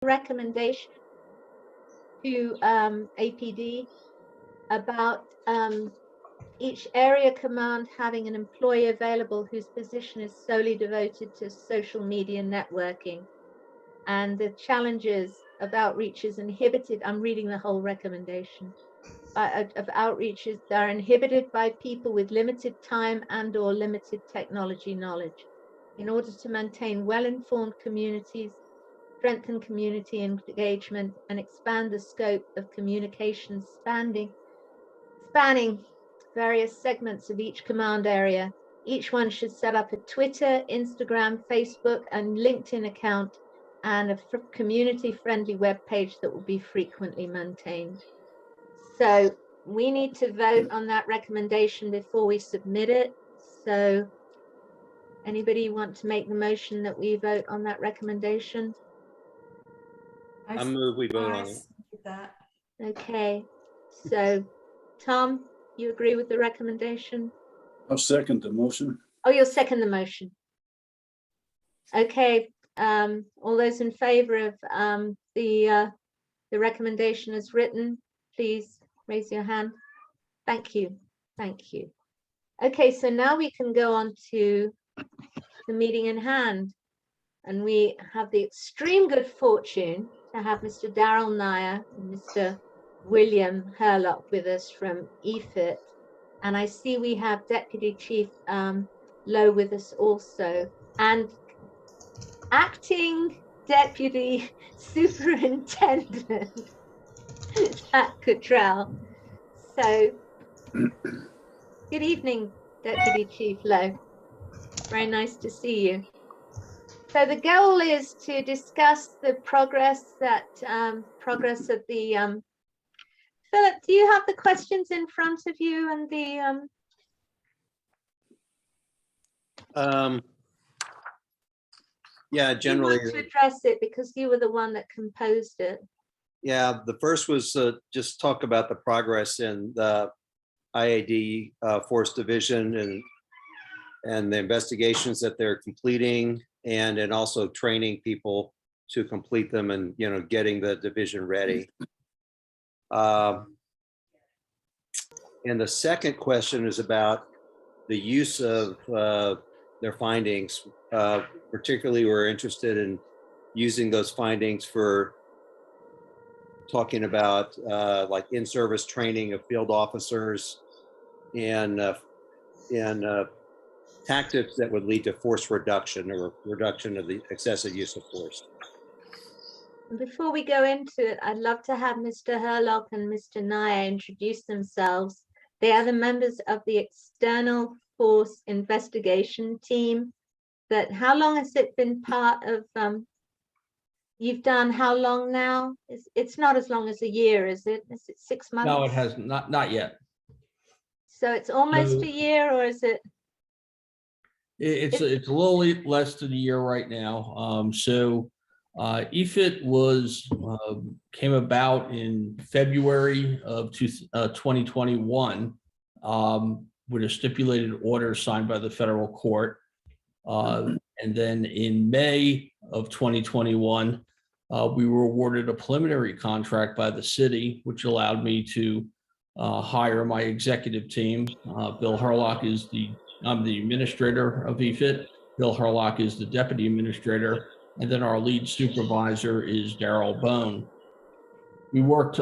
recommendation to APD about each area command having an employee available whose position is solely devoted to social media networking, and the challenges of outreach is inhibited. I'm reading the whole recommendation. Of outreaches that are inhibited by people with limited time and or limited technology knowledge. In order to maintain well-informed communities, strengthen community engagement, and expand the scope of communication spanning various segments of each command area, each one should set up a Twitter, Instagram, Facebook, and LinkedIn account and a community-friendly web page that will be frequently maintained. So we need to vote on that recommendation before we submit it. So anybody want to make the motion that we vote on that recommendation? I move we vote on it. That. Okay, so Tom, you agree with the recommendation? I'll second the motion. Oh, you'll second the motion. Okay, all those in favor of the recommendation as written, please raise your hand. Thank you. Thank you. Okay, so now we can go on to the meeting in hand. And we have the extreme good fortune to have Mr. Darryl Neier and Mr. William Hurlock with us from EFIT. And I see we have Deputy Chief Lowe with us also. And Acting Deputy Superintendent at Cottrell. So, good evening, Deputy Chief Lowe. Very nice to see you. So the goal is to discuss the progress of the. Philip, do you have the questions in front of you and the? Yeah, generally. You want to address it because you were the one that composed it. Yeah, the first was just talk about the progress in the IAD Force Division and the investigations that they're completing, and also training people to complete them, and getting the division ready. And the second question is about the use of their findings. Particularly, we're interested in using those findings for talking about like in-service training of field officers and tactics that would lead to force reduction or reduction of the excessive use of force. Before we go into it, I'd love to have Mr. Hurlock and Mr. Neier introduce themselves. They are the members of the External Force Investigation Team. How long has it been part of, you've done how long now? It's not as long as a year, is it? Is it 6 months? No, it has not yet. So it's almost a year, or is it? It's a little less than a year right now. EFIT came about in February of 2021 with a stipulated order signed by the federal court. And then in May of 2021, we were awarded a preliminary contract by the city, which allowed me to hire my executive team. Bill Hurlock I'm the administrator of EFIT. Bill Hurlock is the deputy administrator. And then our lead supervisor is Darryl Bone. We worked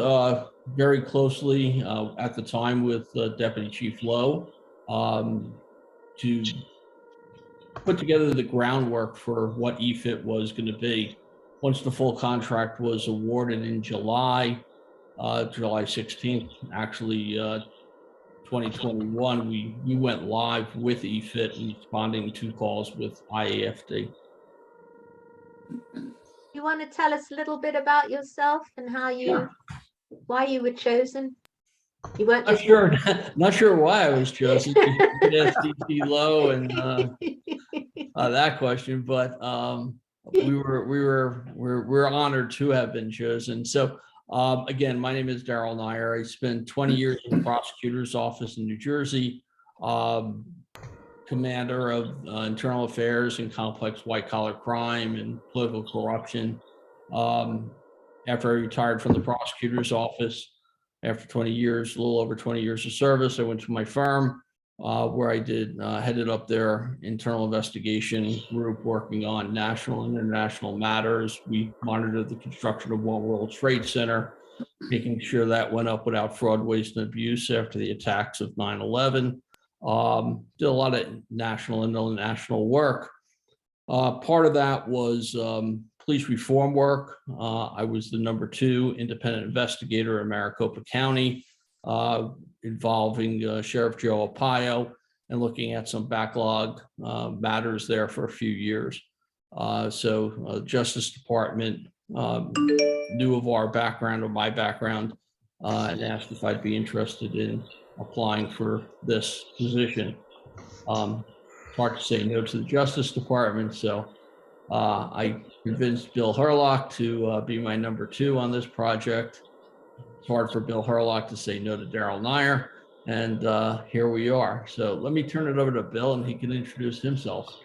very closely at the time with Deputy Chief Lowe to put together the groundwork for what EFIT was going to be. Once the full contract was awarded in July 16th, actually 2021, we went live with EFIT and responding to calls with IAFD. You want to tell us a little bit about yourself and why you were chosen? You weren't just not sure why I was chosen. DT Lowe and that question, but we're honored to have been chosen. So again, my name is Darryl Neier. I spent 20 years in the prosecutor's office in New Jersey, commander of internal affairs and complex white collar crime and political corruption. After I retired from the prosecutor's office, after 20 years, a little over 20 years of service, I went to my firm where I headed up their internal investigation group working on national and international matters. We monitored the construction of One World Trade Center, making sure that went up without fraud, waste, and abuse after the attacks of 9/11. Did a lot of national and international work. Part of that was police reform work. I was the #2 independent investigator in Maricopa County, involving Sheriff Joe Arpaio and looking at some backlog matters there for a few years. So Justice Department knew of our background, or my background, and asked if I'd be interested in applying for this position. It's hard to say no to the Justice Department, so I convinced Bill Hurlock to be my #2 on this project. It's hard for Bill Hurlock to say no to Darryl Neier, and here we are. So let me turn it over to Bill, and he can introduce himself.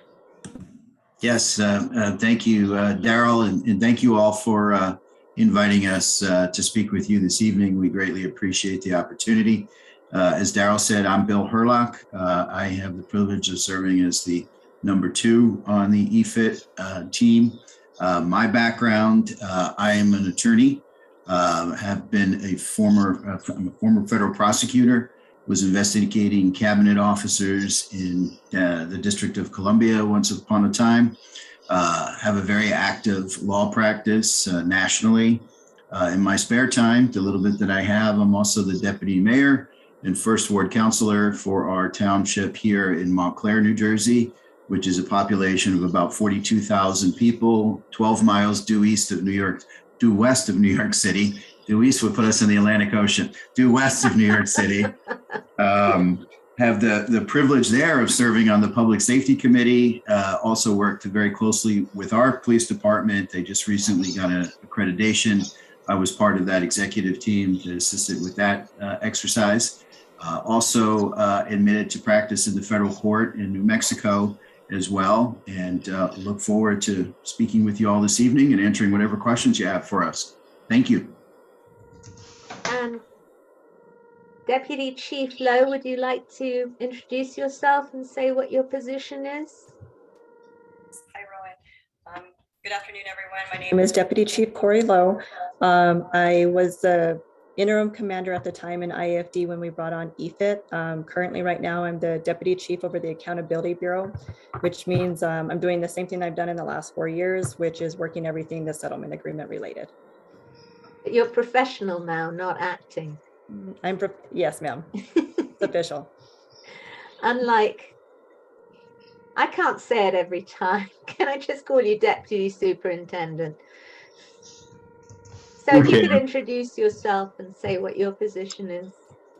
Yes, thank you, Darryl, and thank you all for inviting us to speak with you this evening. We greatly appreciate the opportunity. As Darryl said, I'm Bill Hurlock. I have the privilege of serving as the #2 on the EFIT team. My background, I am an attorney, have been I'm a former federal prosecutor, was investigating cabinet officers in the District of Columbia once upon a time, have a very active law practice nationally. In my spare time, the little bit that I have, I'm also the deputy mayor and first ward counselor for our township here in Montclair, New Jersey, which is a population of about 42,000 people, 12 miles due west of New York City. Due east would put us in the Atlantic Ocean. Due west of New York City. Have the privilege there of serving on the Public Safety Committee. Also worked very closely with our police department. They just recently got an accreditation. I was part of that executive team that assisted with that exercise. Also admitted to practice in the federal court in New Mexico as well, and look forward to speaking with you all this evening and answering whatever questions you have for us. Thank you. And Deputy Chief Lowe, would you like to introduce yourself and say what your position is? Hi, Rowan. Good afternoon, everyone. My name is Deputy Chief Corey Lowe. I was the interim commander at the time in IFD when we brought on EFIT. Currently, right now, I'm the Deputy Chief over the Accountability Bureau, which means I'm doing the same thing I've done in the last 4 years, which is working everything the settlement agreement related. You're professional now, not acting. Yes, ma'am. It's official. Unlike, I can't say it every time. Can I just call you Deputy Superintendent? So if you could introduce yourself and say what your position is.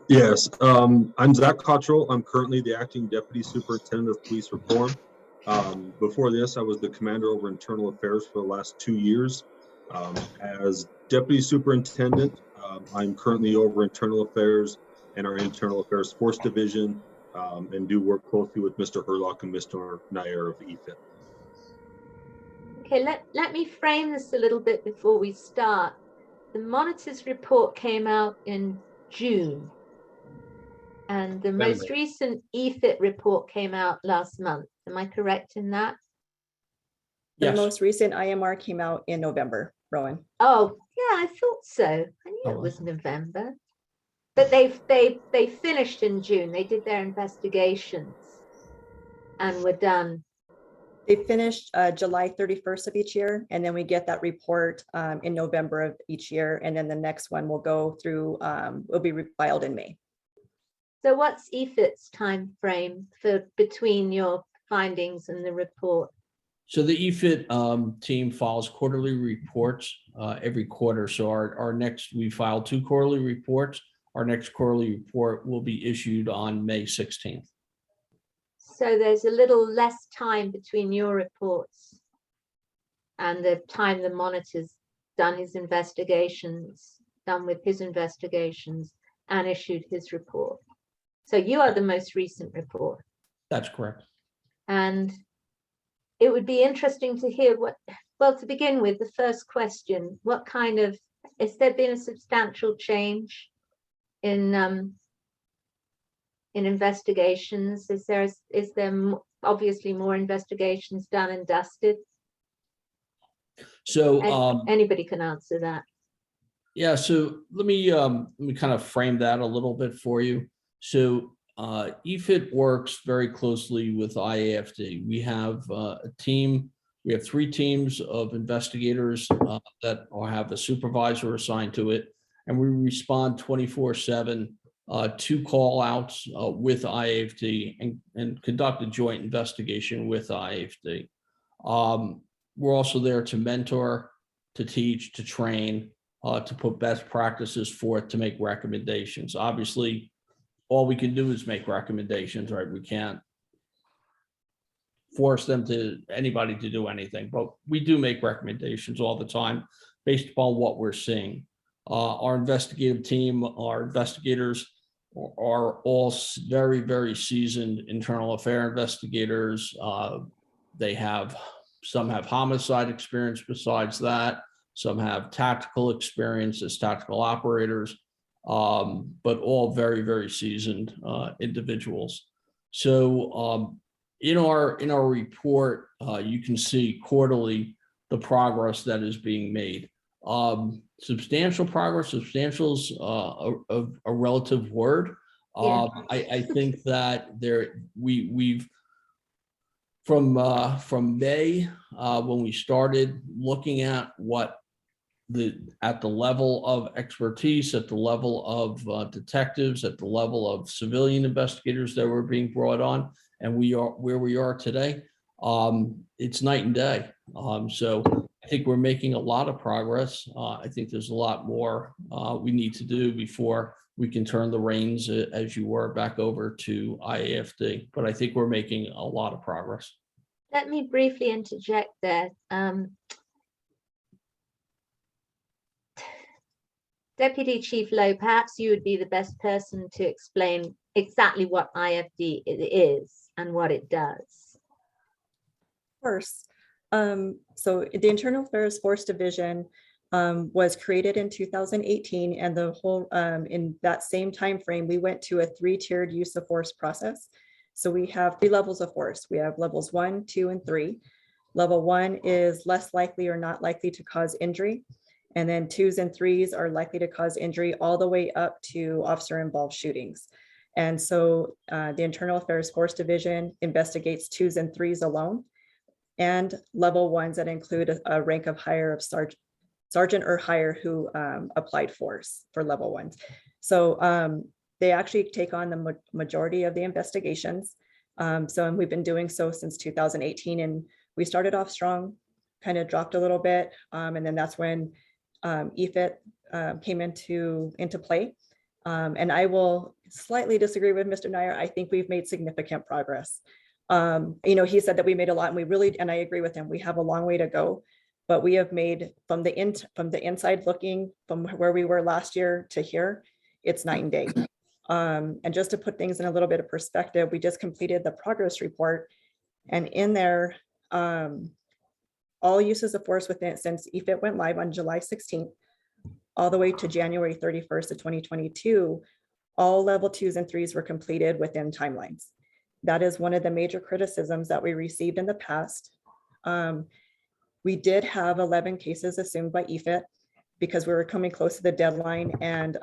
Yes, I'm Zach Cottrell. I'm currently the acting Deputy Superintendent of Police Reform. Before this, I was the commander over internal affairs for the last 2 years. As Deputy Superintendent, I'm currently over internal affairs and our internal affairs force division, and do work closely with Mr. Hurlock and Mr. Neier of EFIT. Okay, let me frame this a little bit before we start. The monitor's report came out in June, and the most recent EFIT report came out last month. Am I correct in that? The most recent IMR came out in November, Rowan. Oh, yeah, I thought so. I knew it was November. But they finished in June. They did their investigations and were done. They finished July 31st of each year, and then we get that report in November of each year, and then the next one will go through, will be filed in May. So what's EFIT's time frame for between your findings and the report? So the EFIT team files quarterly reports every quarter. So we filed 2 quarterly reports. Our next quarterly report will be issued on May 16th. So there's a little less time between your reports and the time the monitor's done with his investigations and issued his report. So you are the most recent report. That's correct. And it would be interesting to hear Well, to begin with, the first question, what kind of, has there been a substantial change in investigations? Is there obviously more investigations done and dusted? So Anybody can answer that. yeah, so let me kind of frame that a little bit for you. So EFIT works very closely with IAFD. We have a team. We have 3 teams of investigators that have a supervisor assigned to it, and we respond 24/7 to call outs with IAFD and conduct a joint investigation with IAFD. We're also there to mentor, to teach, to train, to put best practices forth, to make recommendations. Obviously, all we can do is make recommendations, right? We can't force anybody to do anything, but we do make recommendations all the time based upon what we're seeing. Our investigative team, our investigators are all very, very seasoned internal affair investigators. Some have homicide experience besides that. Some have tactical experience as tactical operators, but all very, very seasoned individuals. So in our report, you can see quarterly the progress that is being made. Substantial progress. Substantial's a relative word. Yeah. I think that we've from May when we started looking at at the level of expertise, at the level of detectives, at the level of civilian investigators that were being brought on, and we are where we are today. It's night and day. So I think we're making a lot of progress. I think there's a lot more we need to do before we can turn the reins, as you were, back over to IAFD. But I think we're making a lot of progress. Let me briefly interject there. Deputy Chief Lowe, perhaps you would be the best person to explain exactly what IFD is and what it does. Of course. So the Internal Affairs Force Division was created in 2018, and the whole in that same time frame, we went to a 3-tiered use of force process. So we have 3 levels of force. We have levels 1, 2, and 3. Level 1 is less likely or not likely to cause injury. And then 2s and 3s are likely to cause injury all the way up to officer-involved shootings. And so the Internal Affairs Force Division investigates 2s and 3s alone, and level 1s that include a rank of higher of sergeant or higher who applied force for level 1s. So they actually take on the majority of the investigations. And we've been doing so since 2018, and we started off strong, kind of dropped a little bit, and then that's when EFIT came into play. And I will slightly disagree with Mr. Neier. I think we've made significant progress. He said that we made a lot, and we really, and I agree with him, we have a long way to go, but we have made from the inside looking, from where we were last year to here, it's night and day. And just to put things in a little bit of perspective, we just completed the progress report, and in there, all uses of force within since EFIT went live on July 16th, all the way to January 31st of 2022, all level 2s and 3s were completed within timelines. That is one of the major criticisms that we received in the past. We did have 11 cases assumed by EFIT because we were coming close to the deadline, and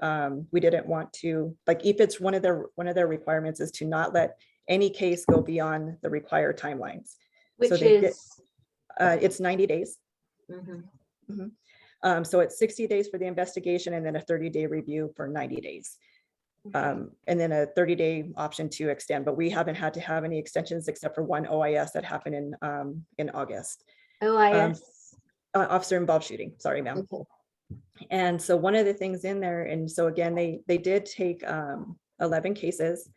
we didn't want to, like, EFIT's one of their requirements is to not let any case go beyond the required timelines. Which so it's 90 days. So it's 60 days for the investigation, and then a 30-day review for 90 days. And then a 30-day option to extend, but we haven't had to have any extensions except for one OIS that happened in August. OIS? Officer involved shooting, sorry, ma'am. Okay. And so one of the things in there, and so again, they did take 11 cases,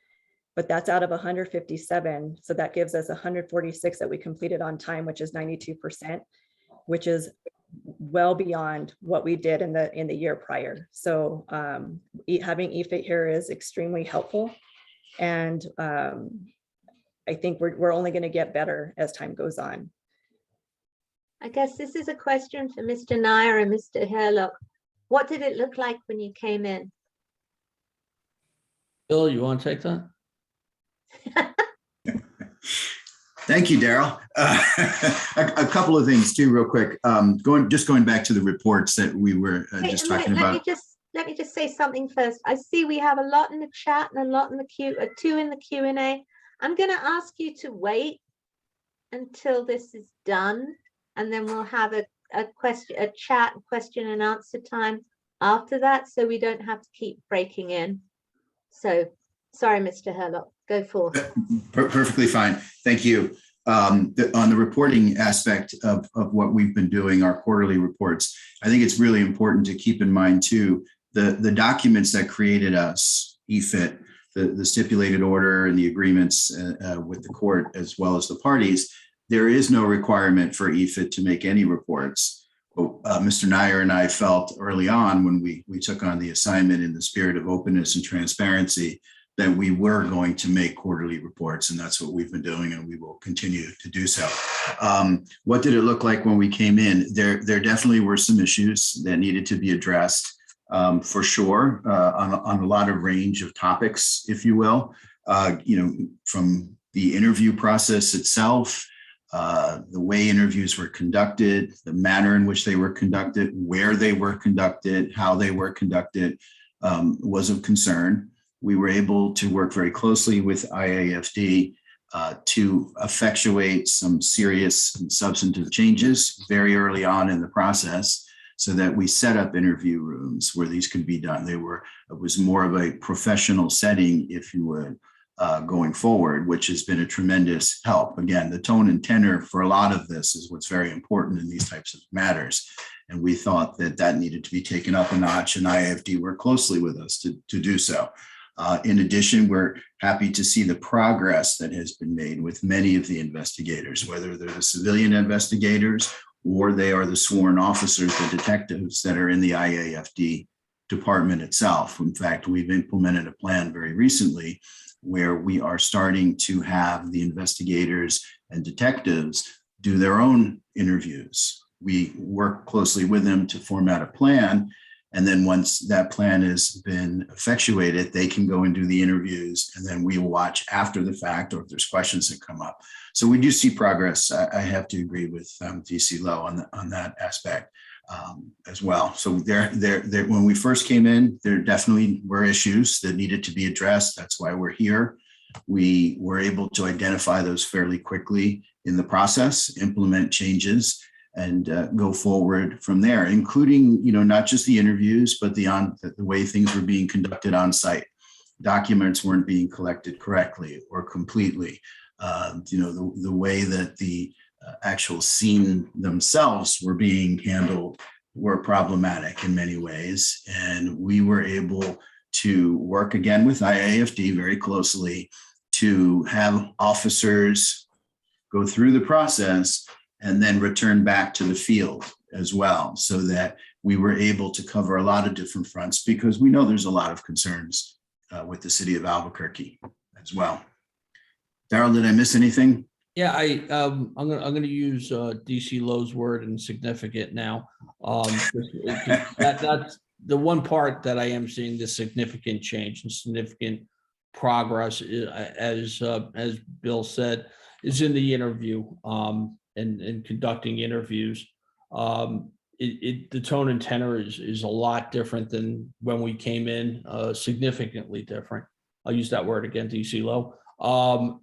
but that's out of 157. So that gives us 146 that we completed on time, which is 92%, which is well beyond what we did in the year prior. So having EFIT here is extremely helpful, and I think we're only going to get better as time goes on. I guess this is a question for Mr. Neier and Mr. Hurlock. What did it look like when you came in? Bill, you want to take that? Thank you, Darryl. A couple of things too, real quick. Going back to the reports that we were just talking about. Let me just say something first. I see we have a lot in the chat and a lot in the two in the Q&A. I'm going to ask you to wait until this is done, and then we'll have a chat question and answer time after that, so we don't have to keep breaking in. So sorry, Mr. Hurlock, go forth. Perfectly fine. Thank you. On the reporting aspect of what we've been doing, our quarterly reports, I think it's really important to keep in mind too, the documents that created us, EFIT, the stipulated order and the agreements with the court, as well as the parties. There is no requirement for EFIT to make any reports. Mr. Neier and I felt early on when we took on the assignment in the spirit of openness and transparency that we were going to make quarterly reports, and that's what we've been doing, and we will continue to do so. What did it look like when we came in? There definitely were some issues that needed to be addressed, for sure, on a lot of range of topics, if you will. From the interview process itself, the way interviews were conducted, the manner in which they were conducted, where they were conducted, how they were conducted, was of concern. We were able to work very closely with IAFD to effectuate some serious and substantive changes very early on in the process, so that we set up interview rooms where these could be done. It was more of a professional setting, if you would, going forward, which has been a tremendous help. Again, the tone and tenor for a lot of this is what's very important in these types of matters. And we thought that needed to be taken up a notch, and IAFD worked closely with us to do so. In addition, we're happy to see the progress that has been made with many of the investigators, whether they're the civilian investigators or they are the sworn officers, the detectives that are in the IAFD department itself. In fact, we've implemented a plan very recently where we are starting to have the investigators and detectives do their own interviews. We work closely with them to format a plan. And then once that plan has been effectuated, they can go and do the interviews, and then we will watch after the fact, or if there's questions that come up. So we do see progress. I have to agree with DC Lowe on that aspect as well. So when we first came in, there definitely were issues that needed to be addressed. That's why we're here. We were able to identify those fairly quickly in the process, implement changes, and go forward from there, including, not just the interviews, but the way things were being conducted on site. Documents weren't being collected correctly or completely. The way that the actual scene themselves were being handled were problematic in many ways. And we were able to work again with IAFD very closely to have officers go through the process and then return back to the field as well, so that we were able to cover a lot of different fronts, because we know there's a lot of concerns with the city of Albuquerque as well. Darryl, did I miss anything? Yeah, I'm gonna use DC Lowe's word insignificant now. That's the one part that I am seeing the significant change and significant progress, as Bill said, is in the interview. And conducting interviews. The tone and tenor is a lot different than when we came in, significantly different. I'll use that word again, DC Lowe.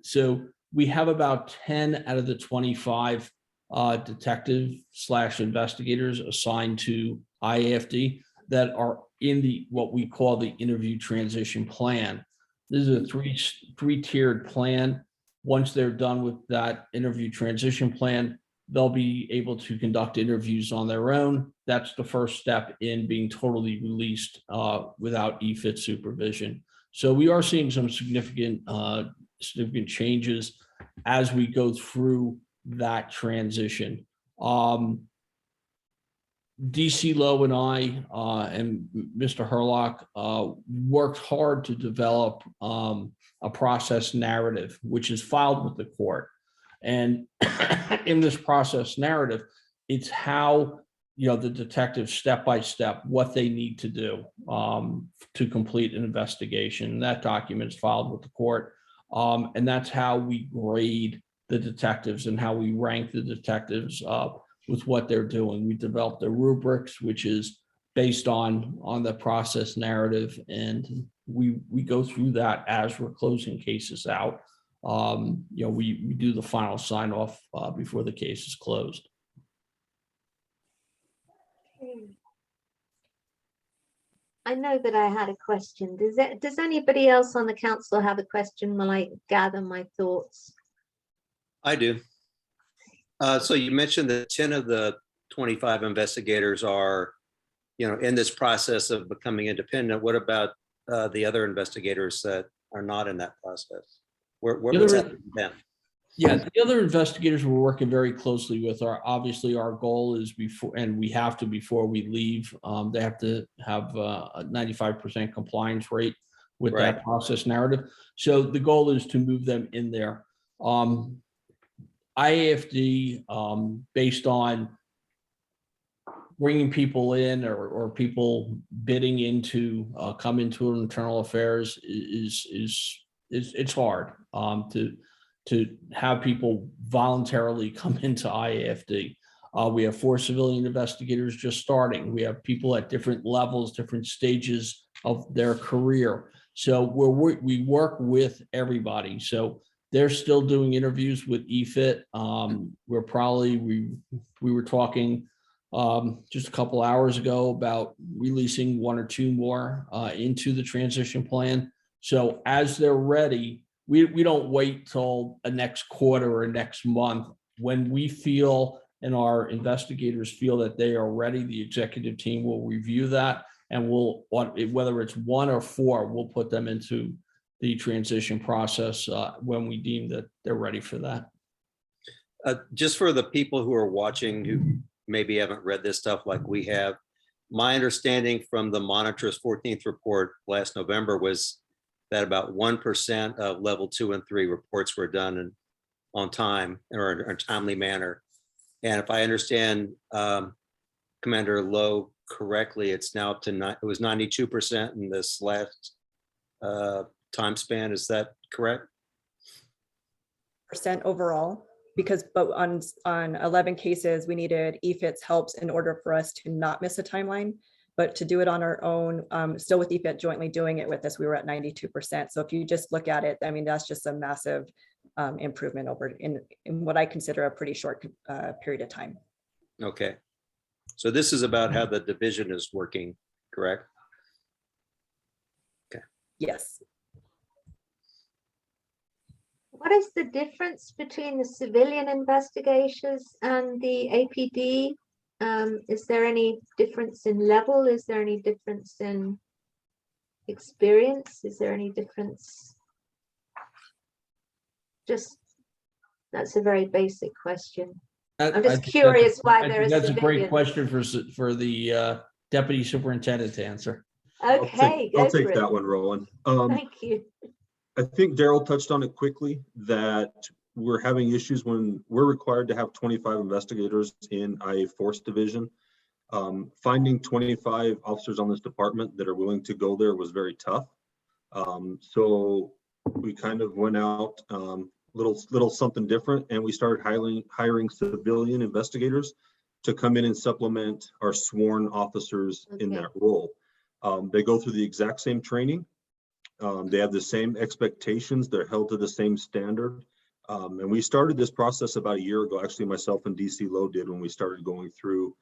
So we have about 10 out of the 25 detective/investigators assigned to IAFD that are in what we call the interview transition plan. This is a three-tiered plan. Once they're done with that interview transition plan, they'll be able to conduct interviews on their own. That's the first step in being totally released without EFIT supervision. So we are seeing some significant changes as we go through that transition. DC Lowe and I and Mr. Hurlock worked hard to develop a process narrative, which is filed with the court. And in this process narrative, it's how, you know, the detectives step by step, what they need to do to complete an investigation. That document is filed with the court. And that's how we grade the detectives and how we rank the detectives with what they're doing. We developed the rubrics, which is based on the process narrative, and we go through that as we're closing cases out. You know, we do the final sign off before the case is closed. I know that I had a question. Does anybody else on the council have a question while I gather my thoughts? I do. So you mentioned that 10 of the 25 investigators are, you know, in this process of becoming independent. What about the other investigators that are not in that process? What's happening to them? Yeah, the other investigators we're working very closely with are obviously our goal is before, and we have to before we leave, they have to have a 95% compliance rate with that process narrative. So the goal is to move them in there. IAFD, based on bringing people in or people bidding into come into internal affairs it's hard to have people voluntarily come into IAFD. We have 4 civilian investigators just starting. We have people at different levels, different stages of their career. So we work with everybody. So they're still doing interviews with EFIT. We were talking just a couple hours ago about releasing 1 or 2 more into the transition plan. So as they're ready, we don't wait till a next quarter or next month. When we feel and our investigators feel that they are ready, the executive team will review that, and we'll, whether it's 1 or 4, we'll put them into the transition process when we deem that they're ready for that. Just for the people who are watching who maybe haven't read this stuff like we have, my understanding from the Monitor's 14th report last November was that about 1% of level 2 and 3 reports were done on time or in a timely manner. And if I understand Commander Lowe correctly, it's now up to it was 92% in this last time span. Is that correct? % overall, because but on 11 cases, we needed EFIT's helps in order for us to not miss a timeline. But to do it on our own, still with EFIT jointly doing it with us, we were at 92%. So if you just look at it, I mean, that's just a massive improvement over in what I consider a pretty short period of time. Okay. So this is about how the division is working, correct? Okay. Yes. What is the difference between the civilian investigators and the APD? Is there any difference in level? Is there any difference in experience? Is there any difference? Just, that's a very basic question. I'm just curious why there is. That's a great question for the deputy superintendent to answer. Okay, I'll take that one, Rowan. Thank you. I think Darryl touched on it quickly, that we're having issues when we're required to have 25 investigators in IA Force Division. Finding 25 officers on this department that are willing to go there was very tough. So we kind of went out little something different, and we started hiring civilian investigators to come in and supplement our sworn officers in that role. They go through the exact same training. They have the same expectations. They're held to the same standard. And we started this process about a year ago. Actually, myself and DC Lowe did, when we started going through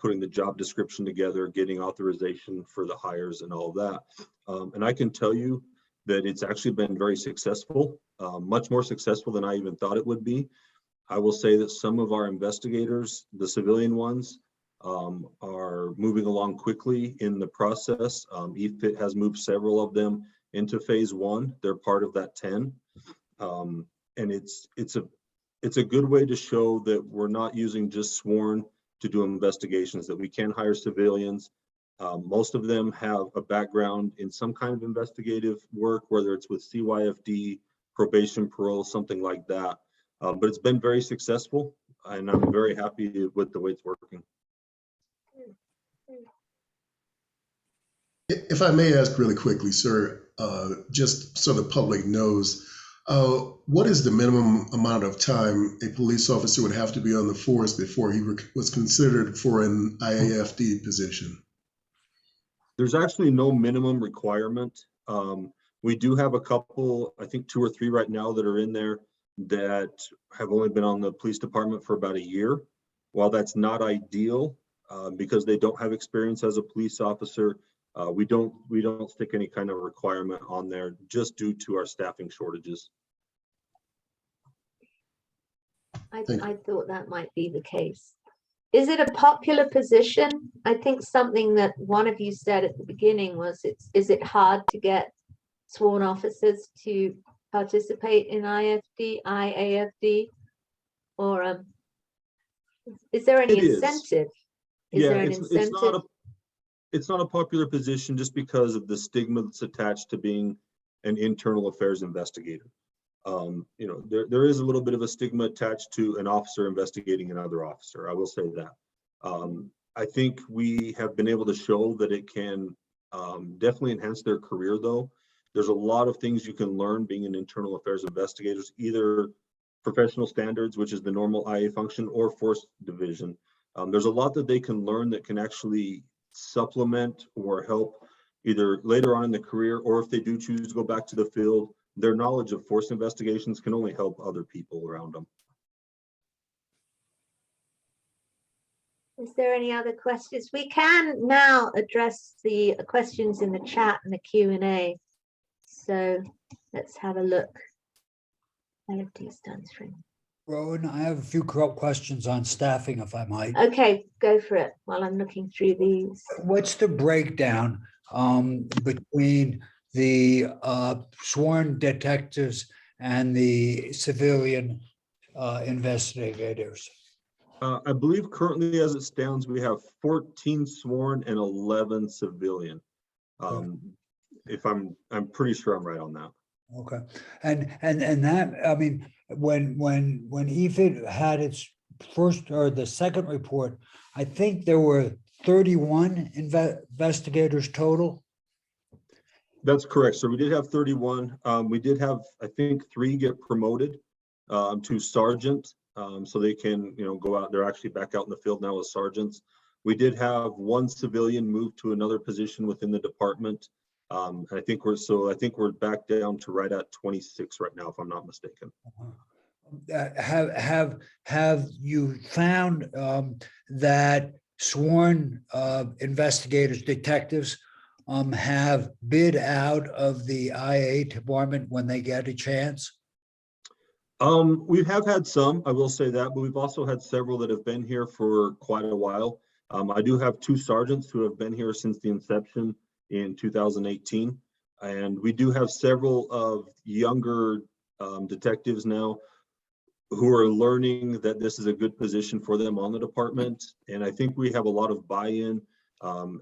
putting the job description together, getting authorization for the hires and all of that. And I can tell you that it's actually been very successful, much more successful than I even thought it would be. I will say that some of our investigators, the civilian ones, are moving along quickly in the process. EFIT has moved several of them into phase 1. They're part of that 10. And it's a good way to show that we're not using just sworn to do investigations, that we can hire civilians. Most of them have a background in some kind of investigative work, whether it's with CYFD, probation, parole, something like that. But it's been very successful. and I'm very happy with the way it's working. If I may ask really quickly, sir, just so the public knows, what is the minimum amount of time a police officer would have to be on the force before he was considered for an IAFD position? There's actually no minimum requirement. We do have a couple, I think 2 or 3 right now that are in there that have only been on the police department for about a year. While that's not ideal, because they don't have experience as a police officer, we don't stick any kind of requirement on there just due to our staffing shortages. I thought that might be the case. Is it a popular position? I think something that one of you said at the beginning was, is it hard to get sworn officers to participate in IAFD, or is there any incentive? Is there an incentive? It's not a popular position just because of the stigma that's attached to being an internal affairs investigator. You know, there is a little bit of a stigma attached to an officer investigating another officer. I will say that. I think we have been able to show that it can definitely enhance their career, though. There's a lot of things you can learn being an internal affairs investigator, either professional standards, which is the normal IA function, or force division. There's a lot that they can learn that can actually supplement or help either later on in the career, or if they do choose to go back to the field, their knowledge of force investigations can only help other people around them. Is there any other questions? We can now address the questions in the chat and the Q&A. So let's have a look. IFD stands for. Rowan, I have a few questions on staffing, if I might. Okay, go for it while I'm looking through these. What's the breakdown between the sworn detectives and the civilian investigators? I believe currently as it stands, we have 14 sworn and 11 civilian. If I'm pretty sure I'm right on that. Okay, and that, I mean, when EFIT had its first or the second report, I think there were 31 investigators total. That's correct. So we did have 31. We did have, I think, 3 get promoted to sergeant, so they can, you know, go out. They're actually back out in the field now as sergeants. We did have 1 civilian move to another position within the department. I think we're back down to right at 26 right now, if I'm not mistaken. Have you found that sworn investigators, detectives, have bid out of the IA department when they get a chance? We have had some, I will say that, but we've also had several that have been here for quite a while. I do have 2 sergeants who have been here since the inception in 2018. And we do have several of younger detectives now who are learning that this is a good position for them on the department. And I think we have a lot of buy-in,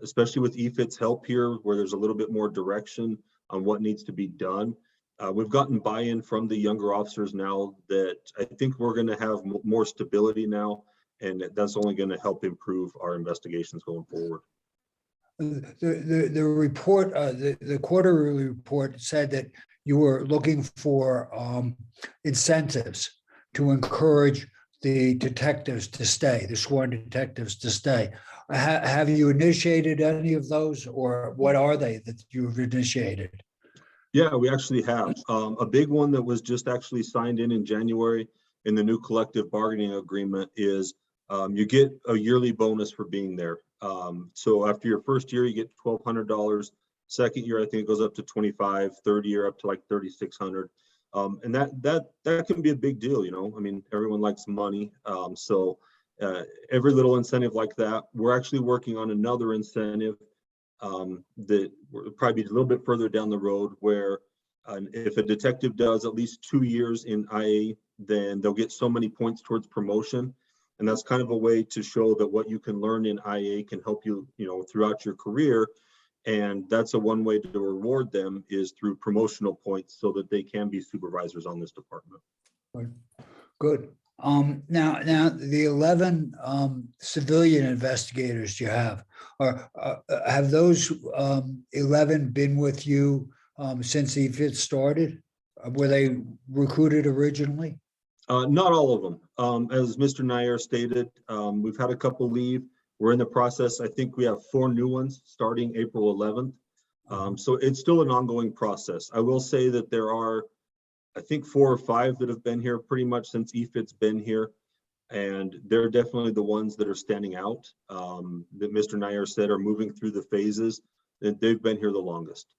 especially with EFIT's help here, where there's a little bit more direction on what needs to be done. We've gotten buy-in from the younger officers now that I think we're going to have more stability now, and that's only going to help improve our investigations going forward. The report, the quarterly report said that you were looking for incentives to encourage the detectives to stay, the sworn detectives to stay. Have you initiated any of those, or what are they that you've initiated? Yeah, we actually have. A big one that was just actually signed in January in the new collective bargaining agreement is you get a yearly bonus for being there. So after your first year, you get $1,200. Second year, I think it goes up to $2,500. Third year, up to like $3,600. And that can be a big deal, you know. I mean, everyone likes money. So every little incentive like that. We're actually working on another incentive that will probably be a little bit further down the road, where if a detective does at least 2 years in IA, then they'll get so many points towards promotion. And that's kind of a way to show that what you can learn in IA can help you, you know, throughout your career. And that's one way to reward them, is through promotional points, so that they can be supervisors on this department. Good. Now the 11 civilian investigators you have, have those 11 been with you since EFIT started? Were they recruited originally? Not all of them. As Mr. Neier stated, we've had a couple leave. We're in the process. I think we have 4 new ones starting April 11th. So it's still an ongoing process. I will say that there are, I think 4 or 5 that have been here pretty much since EFIT's been here. And they're definitely the ones that are standing out, that Mr. Neier said are moving through the phases, that they've been here the longest.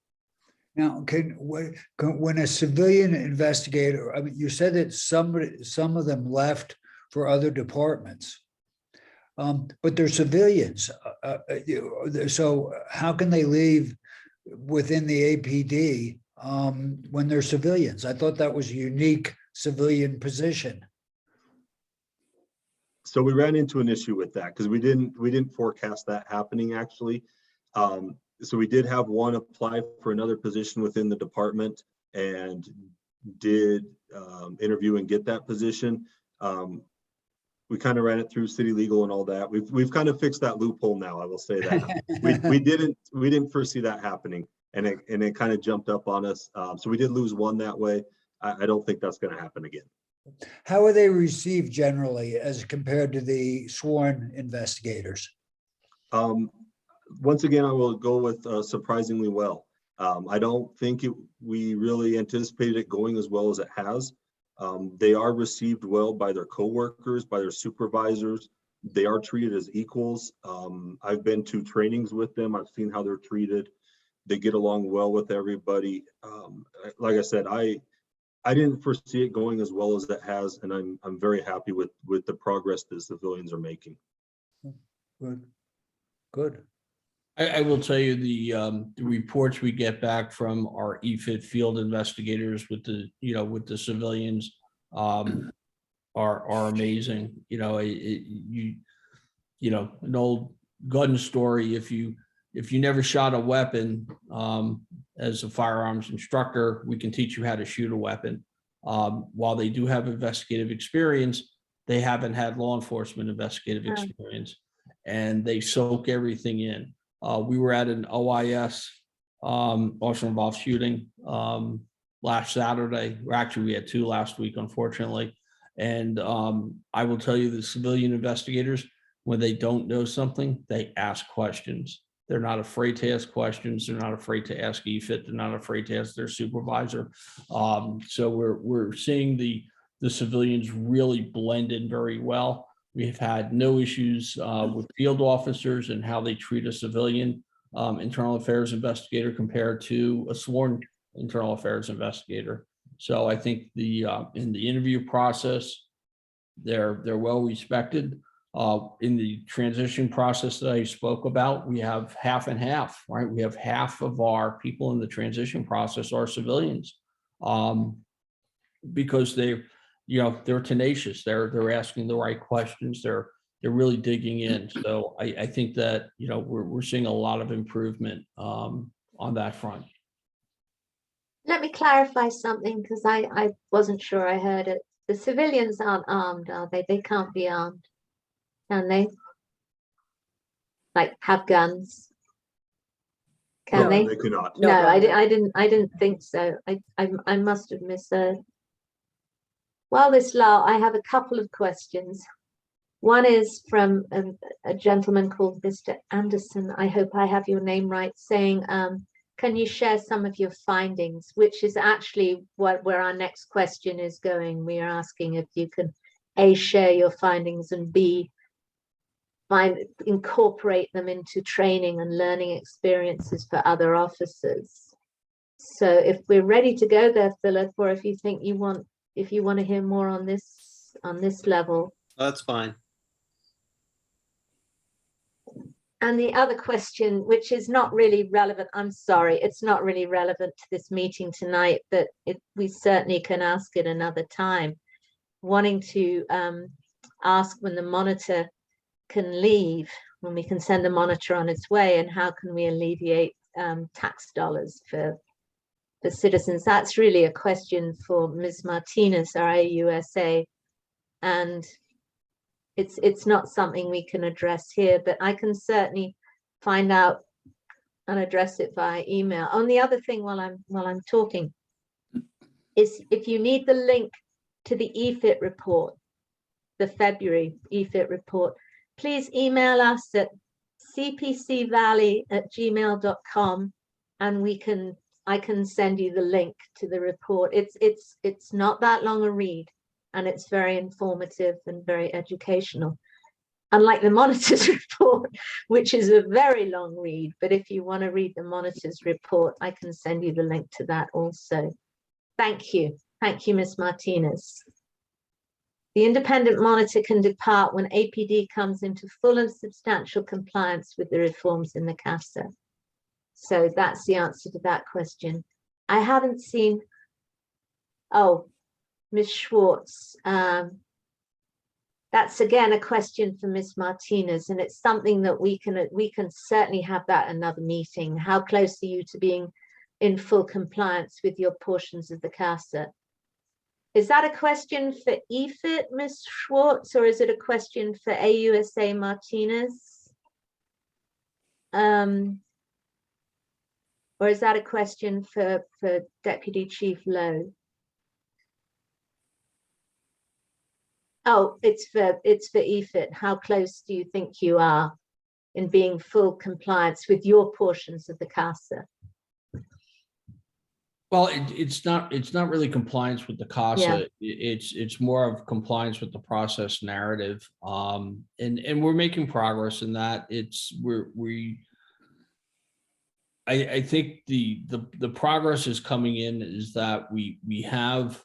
Now, when a civilian investigator, I mean, you said that some of them left for other departments, but they're civilians. So how can they leave within the APD when they're civilians? I thought that was a unique civilian position. So we ran into an issue with that because we didn't forecast that happening actually. So we did have one apply for another position within the department and did interview and get that position. We kind of ran it through city legal and all that. We've kind of fixed that loophole now. I will say that we didn't foresee that happening, and it kind of jumped up on us. So we did lose one that way. I don't think that's going to happen again. How are they received generally as compared to the sworn investigators? Once again, I will go with surprisingly well. I don't think we really anticipated it going as well as it has. They are received well by their coworkers, by their supervisors. They are treated as equals. I've been to trainings with them. I've seen how they're treated. They get along well with everybody. Like I said, I didn't foresee it going as well as it has, and I'm very happy with the progress the civilians are making. Good. I will tell you the reports we get back from our EFIT field investigators with the civilians are amazing. An old gun story. If you never shot a weapon as a firearms instructor, we can teach you how to shoot a weapon. While they do have investigative experience, they haven't had law enforcement investigative experience, and they soak everything in. We were at an OIS, officer involved shooting, last Saturday. Or actually, we had 2 last week, unfortunately. And I will tell you, the civilian investigators, when they don't know something, they ask questions. They're not afraid to ask questions. They're not afraid to ask EFIT. They're not afraid to ask their supervisor. So we're seeing the civilians really blend in very well. We've had no issues with field officers and how they treat a civilian internal affairs investigator compared to a sworn internal affairs investigator. So I think in the interview process, they're well respected. In the transition process that I spoke about, we have half and half, right? We have half of our people in the transition process are civilians, because they're tenacious. They're asking the right questions. They're really digging in. So I think that we're seeing a lot of improvement on that front. Let me clarify something, because I wasn't sure I heard it. The civilians aren't armed, are they? They can't be armed, can they? Like have guns? Can No, they? they cannot. No, I didn't think so. I must have misheard. While this law, I have a couple of questions. One is from a gentleman called Mr. Anderson. I hope I have your name right, saying, can you share some of your findings, which is actually where our next question is going. We are asking if you can A, share your findings, and B, incorporate them into training and learning experiences for other officers. So if we're ready to go there, Philip, or if you think if you want to hear more on this level. That's fine. And the other question, which is not really relevant, I'm sorry, it's not really relevant to this meeting tonight, but we certainly can ask it another time. Wanting to ask when the monitor can leave, when we can send the monitor on its way, and how can we alleviate tax dollars for citizens. That's really a question for Ms. Martinez, our AUSA. and it's not something we can address here, but I can certainly find out and address it via email. On the other thing, while I'm talking, is if you need the link to the EFIT report, the February EFIT report, please email us at cpcvalley@gmail.com, and I can send you the link to the report. It's not that long a read, and it's very informative and very educational. Unlike the monitor's report, which is a very long read, but if you want to read the monitor's report, I can send you the link to that also. Thank you. Thank you, Ms. Martinez. The independent monitor can depart when APD comes into full and substantial compliance with the reforms in the CASA. So that's the answer to that question. I haven't seen, oh, Ms. Schwartz. That's again a question for Ms. Martinez, and it's something that we can certainly have that another meeting. How close are you to being in full compliance with your portions of the CASA? Is that a question for EFIT, Ms. Schwartz, or is it a question for AUSA Martinez? Or is that a question for Deputy Chief Lowe? Oh, it's for EFIT. How close do you think you are in being full compliance with your portions of the CASA? Well, it's not really compliance with the CASA. Yeah. It's more of compliance with the process narrative. And we're making progress in that. I think the progress is coming in is that we have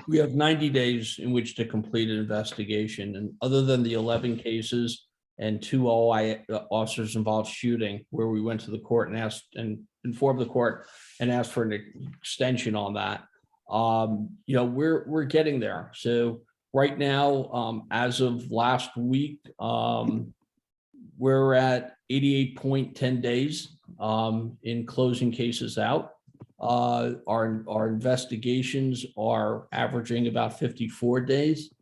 90 days in which to complete an investigation, and other than the 11 cases and 2 OI officers involved shooting, where we went to the court and asked and informed the court and asked for an extension on that, we're getting there. So right now, as of last week, we're at 88.10 days in closing cases out. Our investigations are averaging about 54 days.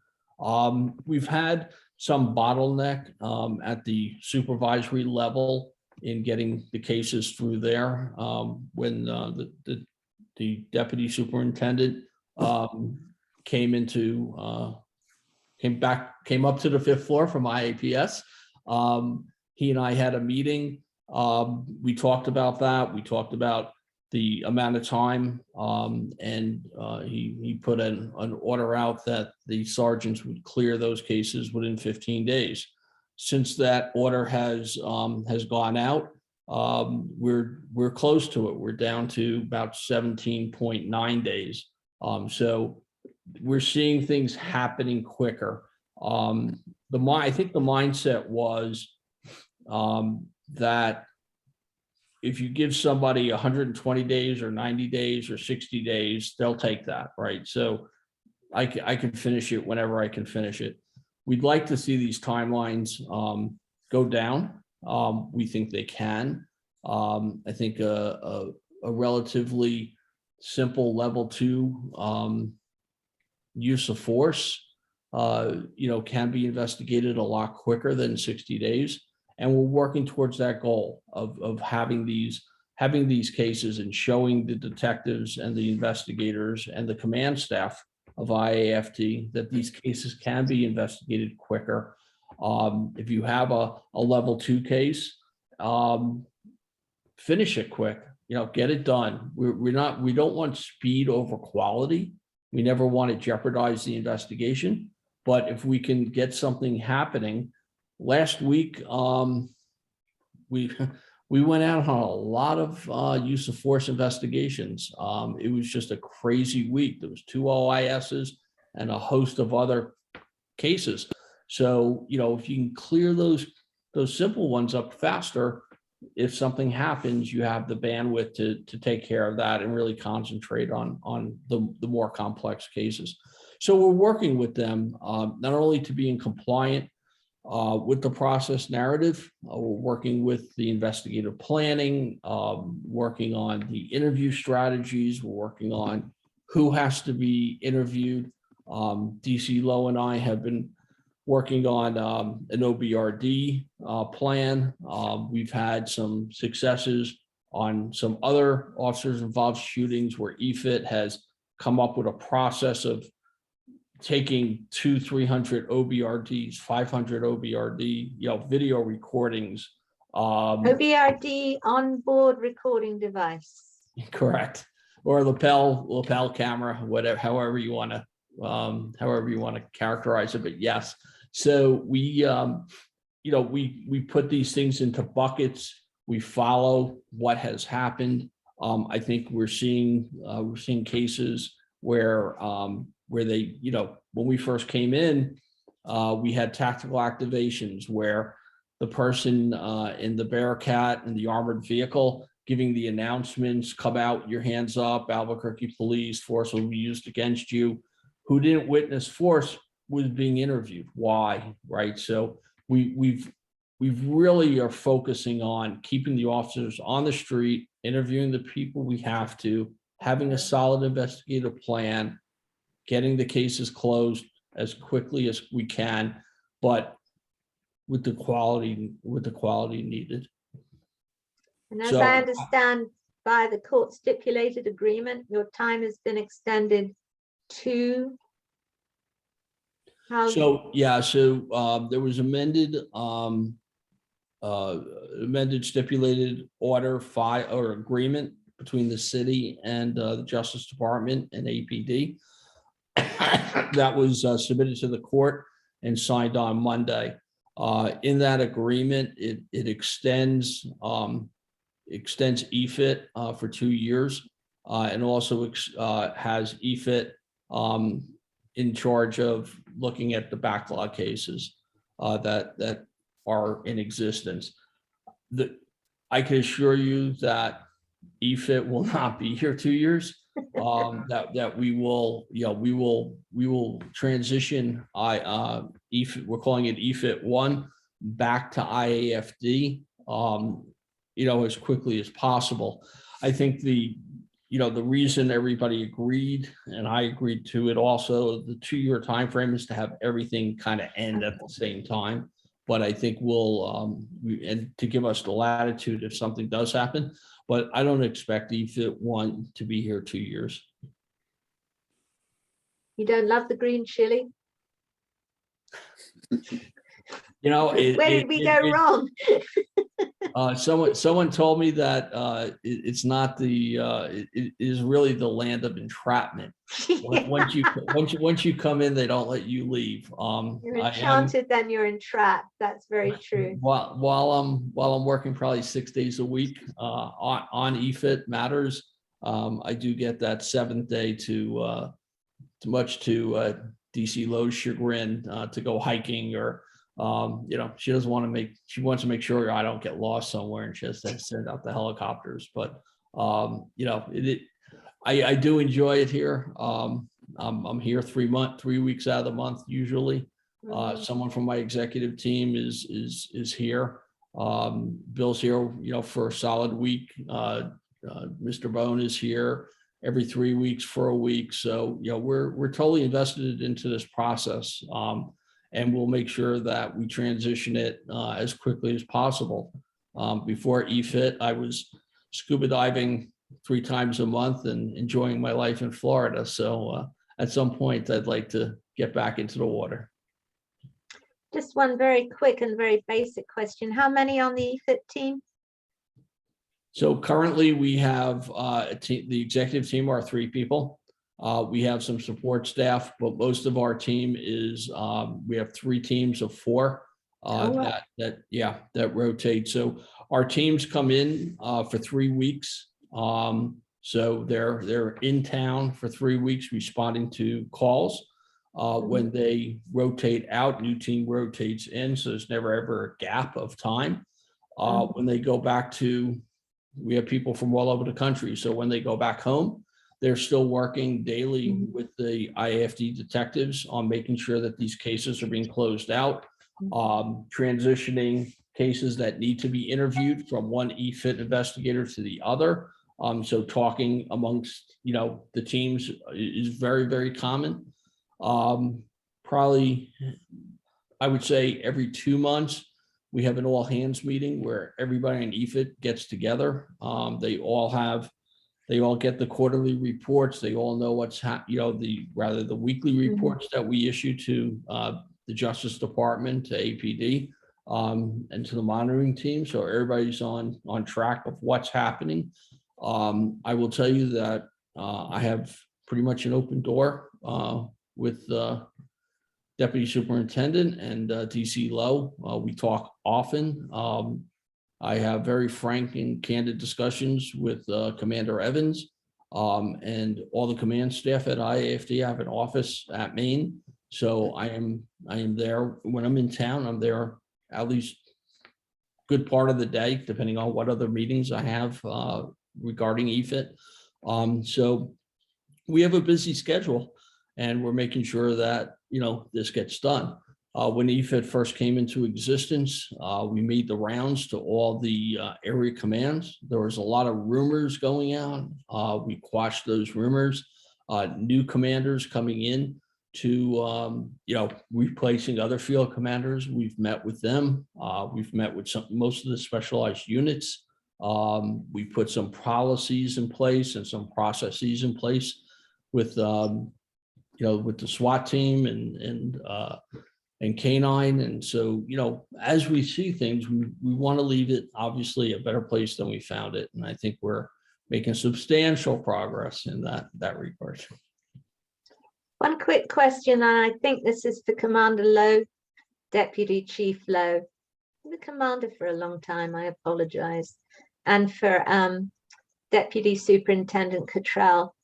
We've had some bottleneck at the supervisory level in getting the cases through there. When the deputy superintendent came up to the 5th floor from IAPS, he and I had a meeting. We talked about that. We talked about the amount of time, and he put an order out that the sergeants would clear those cases within 15 days. Since that order has gone out, we're close to it. We're down to about 17.9 days. So we're seeing things happening quicker. I think the mindset was that if you give somebody 120 days or 90 days or 60 days, they'll take that, right? So I can finish it whenever I can finish it. We'd like to see these timelines go down. We think they can. I think a relatively simple level 2 use of force, can be investigated a lot quicker than 60 days. And we're working towards that goal of having these cases and showing the detectives and the investigators and the command staff of IAFT that these cases can be investigated quicker. If you have a level 2 case, finish it quick, get it done. We don't want speed over quality. We never want to jeopardize the investigation, but if we can get something happening. Last week, we went out on a lot of use of force investigations. It was just a crazy week. There was 2 OISs and a host of other cases. So, if you can clear those simple ones up faster, if something happens, you have the bandwidth to take care of that and really concentrate on the more complex cases. So we're working with them not only to be in compliant with the process narrative, we're working with the investigative planning, working on the interview strategies, we're working on who has to be interviewed, DC Lowe and I have been working on an OBRD plan. We've had some successes on some other officers involved shootings where EFIT has come up with a process of taking 300 OBRDs, 500 OBRD, video recordings. OBRD onboard recording device. Correct. Or lapel camera, whatever, however you want to characterize it. But yes, so we put these things into buckets. We follow what has happened. I think we're seeing cases where they, when we first came in, we had tactical activations where the person in the Bearcat and the armored vehicle giving the announcements, come out, your hands up, Albuquerque police, force will be used against you. Who didn't witness force was being interviewed. Why, right? So we've really are focusing on keeping the officers on the street, interviewing the people we have to, having a solid investigative plan, getting the cases closed as quickly as we can, but with the quality needed. And as So- I understand, by the court stipulated agreement, your time has been extended to how? So there was amended stipulated order 5 or agreement between the city and the Justice Department and APD that was submitted to the court and signed on Monday. In that agreement, it extends EFIT for 2 years and also has EFIT in charge of looking at the backlog cases that are in existence. I can assure you that EFIT will not be here 2 years. That we will transition EFIT, we're calling it EFIT 1 back to IAFD as quickly as possible. I think the reason everybody agreed, and I agreed to it also, the 2-year time frame is to have everything kind of end at the same time. But I think and to give us the latitude if something does happen, but I don't expect EFIT 1 to be here 2 years. You don't love the green chili? Where did we go wrong? Someone told me that it's not it is really the land of entrapment. Once you come in, they don't let you leave. You're enchanted, then you're entrapped. That's very true. While I'm working probably 6 days a week on EFIT matters, I do get that 7th day to DC Lowe's chagrin to go hiking or. She doesn't want to she wants to make sure I don't get lost somewhere, and she has to send out the helicopters. But I do enjoy it here. I'm here 3 weeks out of the month usually. Someone from my executive team is here. Bill's here, for a solid week. Mr. Bone is here every 3 weeks for a week. So we're totally invested into this process. And we'll make sure that we transition it as quickly as possible. Before EFIT, I was scuba diving 3 times a month and enjoying my life in Florida. So at some point, I'd like to get back into the water. Just one very quick and very basic question. How many on the EFIT team? So currently we have the executive team are 3 people. We have some support staff, but most of our team is, we have 3 teams of 4 that rotate. So our teams come in for 3 weeks. So they're in town for 3 weeks responding to calls. When they rotate out, new team rotates in. So there's never ever a gap of time. When they go back we have people from all over the country. So when they go back home, they're still working daily with the IAFD detectives on making sure that these cases are being closed out, transitioning cases that need to be interviewed from one EFIT investigator to the other. So talking amongst, the teams is very, very common. Probably, I would say every 2 months, we have an all hands meeting where everybody in EFIT gets together. They all get the quarterly reports. They all know what's the weekly reports that we issue to the Justice Department, to APD, and to the monitoring team. So everybody's on track of what's happening. I will tell you that I have pretty much an open door with Deputy Superintendent and DC Lowe. We talk often. I have very frank and candid discussions with Commander Evans and all the command staff at IAFD. I have an office at Maine, so I am there when I'm in town. I'm there at least a good part of the day, depending on what other meetings I have regarding EFIT. So we have a busy schedule, and we're making sure that this gets done. When EFIT first came into existence, we made the rounds to all the area commands. There was a lot of rumors going out. We quashed those rumors. New commanders coming in to, replacing other field commanders. We've met with them. We've met with most of the specialized units. We put some policies in place and some processes in place with, with the SWAT team and K9. And so, as we see things, we want to leave it obviously a better place than we found it. And I think we're making substantial progress in that regard. One quick question, and I think this is for Commander Lowe, Deputy Chief Lowe. I'm the commander for a long time, I apologize. And for Deputy Superintendent Cottrell.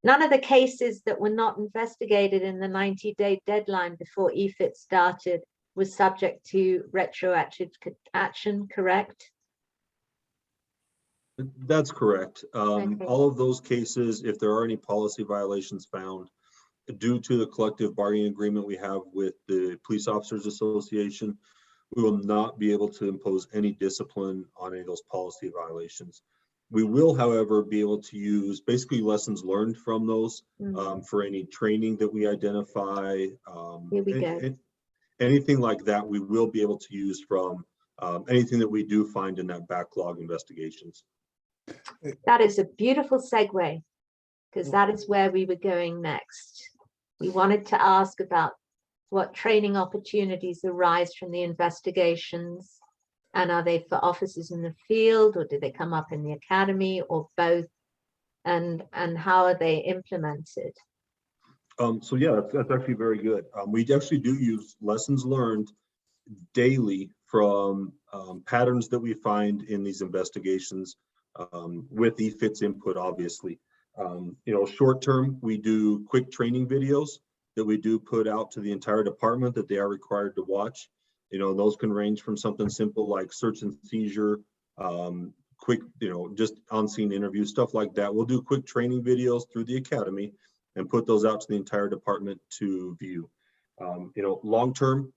None of the cases that were not investigated in the 90-day deadline before EFIT started was subject to retroactive action, correct? That's correct. Okay. All of those cases, if there are any policy violations found, due to the collective bargaining agreement we have with the Police Officers Association, we will not be able to impose any discipline on any of those policy violations. We will, however, be able to use basically lessons learned from those for any training that we identify. Here we go. Anything like that, we will be able to use from anything that we do find in that backlog investigations. That is a beautiful segue, because that is where we were going next. We wanted to ask about what training opportunities arise from the investigations. And are they for officers in the field, or do they come up in the academy, or both? And how are they implemented? So yeah, that's actually very good. We actually do use lessons learned daily from patterns that we find in these investigations with EFIT's input, obviously. Short term, we do quick training videos that we do put out to the entire department that they are required to watch. Those can range from something simple like search and seizure, quick, just on-scene interviews, stuff like that. We'll do quick training videos through the academy and put those out to the entire department to view. Long-term,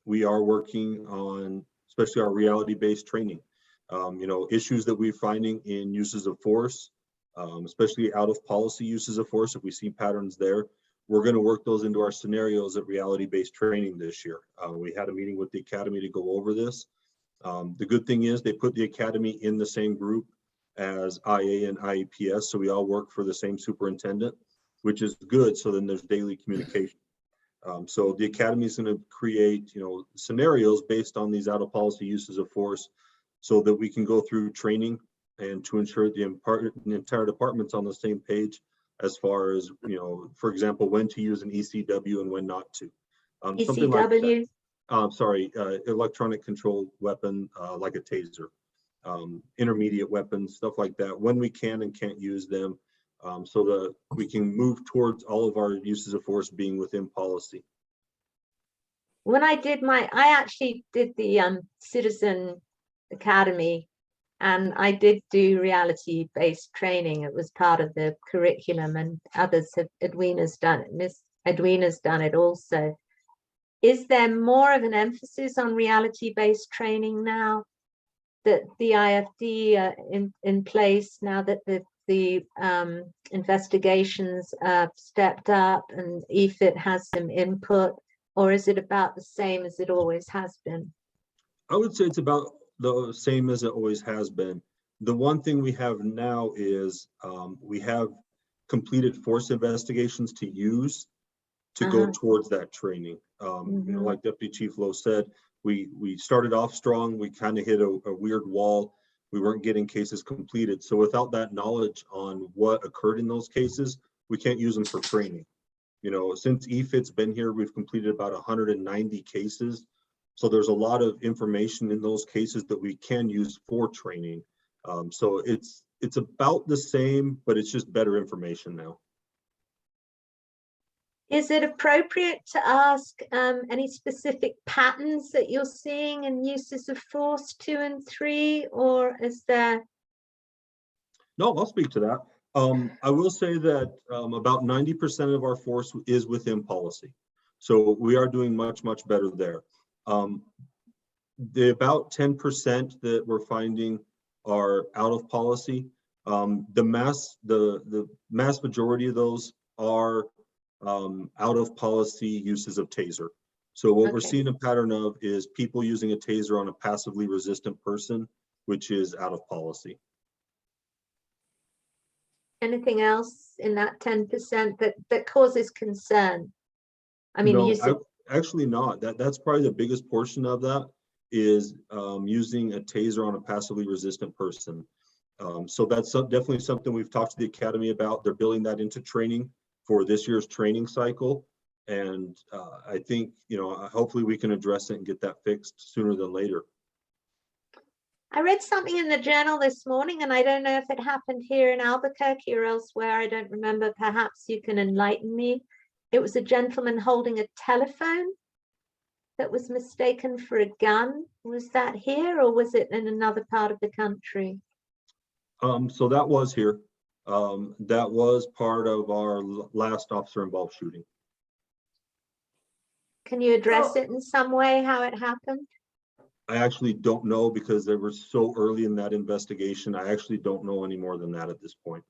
we are working on, especially our reality-based training. Issues that we're finding in uses of force, especially out of policy uses of force, if we see patterns there, we're going to work those into our scenarios at reality-based training this year. We had a meeting with the academy to go over this. The good thing is they put the academy in the same group as IA and IEPS, so we all work for the same superintendent, which is good. So then there's daily communication. So the academy is going to create, scenarios based on these out-of-policy uses of force, so that we can go through training and to ensure the entire department's on the same page as far as, for example, when to use an ECW and when not to. Something like that. Electronic control weapon, like a taser, intermediate weapons, stuff like that, when we can and can't use them, so that we can move towards all of our uses of force being within policy. When I actually did the Citizen Academy, and I did do reality-based training. It was part of the curriculum, and others have, Edwina's done it, Miss Edwina's done it also. Is there more of an emphasis on reality-based training now that the IFD are in place, now that the the investigations stepped up and EFIT has some input, or is it about the same as it always has been? I would say it's about the same as it always has been. The one thing we have now is we have completed force investigations to use to go towards that training. You know, like Deputy Chief Lowe said, we started off strong. We kind of hit a weird wall. We weren't getting cases completed. So without that knowledge on what occurred in those cases, we can't use them for training. You know, since EFIT's been here, we've completed about 190 cases. So there's a lot of information in those cases that we can use for training. So it's about the same, but it's just better information now. Is it appropriate to ask any specific patterns that you're seeing in uses of force 2 and 3, or is there? No, I'll speak to that. I will say that about 90% of our force is within policy. So we are doing much, much better there. The about 10% that we're finding are out of policy. The mass majority of those are out of policy uses of taser. So what we're seeing a pattern of is people using a taser on a passively resistant person, which is out of policy. Anything else in that 10% that causes concern? I mean, no, actually not. That's probably the biggest portion of that is using a taser on a passively resistant person. So that's definitely something we've talked to the Academy about. They're building that into training for this year's training cycle. And I think, you know, hopefully we can address it and get that fixed sooner than later. I read something in the journal this morning, and I don't know if it happened here in Albuquerque or elsewhere. I don't remember. Perhaps you can enlighten me. It was a gentleman holding a telephone that was mistaken for a gun. Was that here, or was it in another part of the country? So that was here. That was part of our last officer-involved shooting. Can you address it in some way, how it happened? I actually don't know because they were so early in that investigation. I actually don't know any more than that at this point.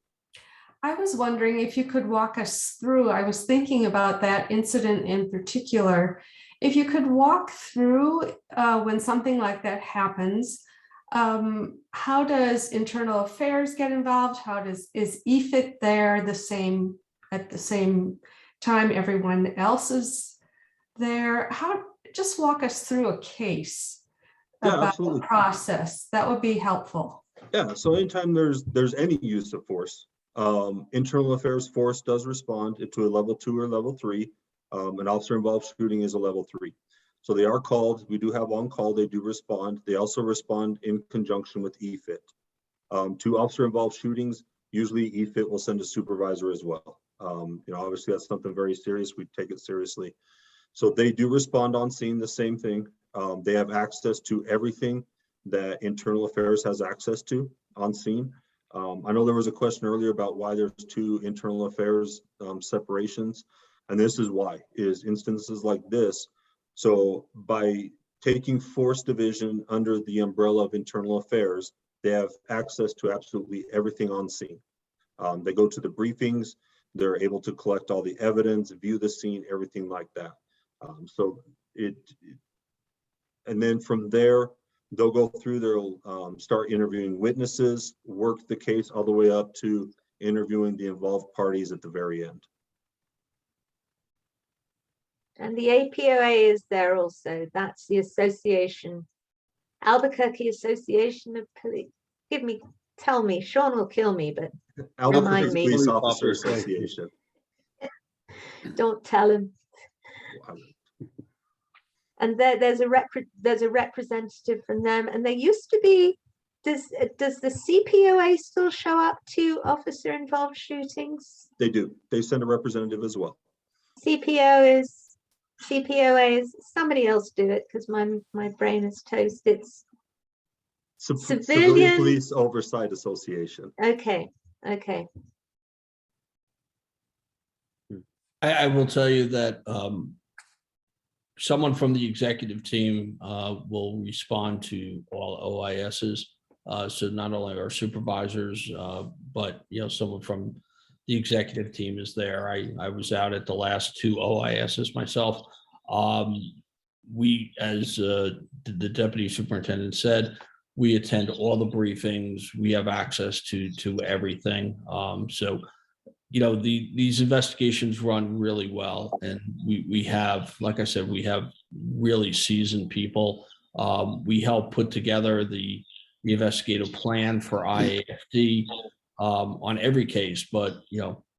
I was wondering if you could walk us through, I was thinking about that incident in particular. If you could walk through when something like that happens, how does internal affairs get involved? Is EFIT there at the same time everyone else is there? Just walk us through a case about absolutely. the process. That would be helpful. Yeah, so anytime there's any use of force, internal affairs force does respond to a level 2 or level 3. An officer involved shooting is a level 3. So they are called. We do have on call. They do respond. They also respond in conjunction with EFIT. To officer involved shootings, usually EFIT will send a supervisor as well. You know, obviously that's something very serious. We take it seriously. So they do respond on scene, the same thing. They have access to everything that internal affairs has access to on scene. I know there was a question earlier about why there's 2 internal affairs separations. And this is why, is instances like this. So by taking force division under the umbrella of internal affairs, they have access to absolutely everything on scene. They go to the briefings, they're able to collect all the evidence, view the scene, everything like that. And then from there, they'll go through, they'll start interviewing witnesses, work the case all the way up to interviewing the involved parties at the very end. And the APOA is there also. That's the association, Albuquerque Association of Police. Tell me, Sean will kill me, but Albuquerque remind me. Police Officer Association. Don't tell him. And there's a representative from them, and there used to be. Does the CPOA still show up to officer involved shootings? They do. They send a representative as well. CPOA is somebody else do it because my brain is toast. It's Civilian Police Oversight Association. Okay. I will tell you that someone from the executive team will respond to all OISs. So not only our supervisors, but someone from the executive team is there. I was out at the last two OISs myself. We, as the deputy superintendent said, we attend all the briefings. We have access to everything. So, these investigations run really well, and we have, like I said, we have really seasoned people. We help put together the investigative plan for IAFD on every case, but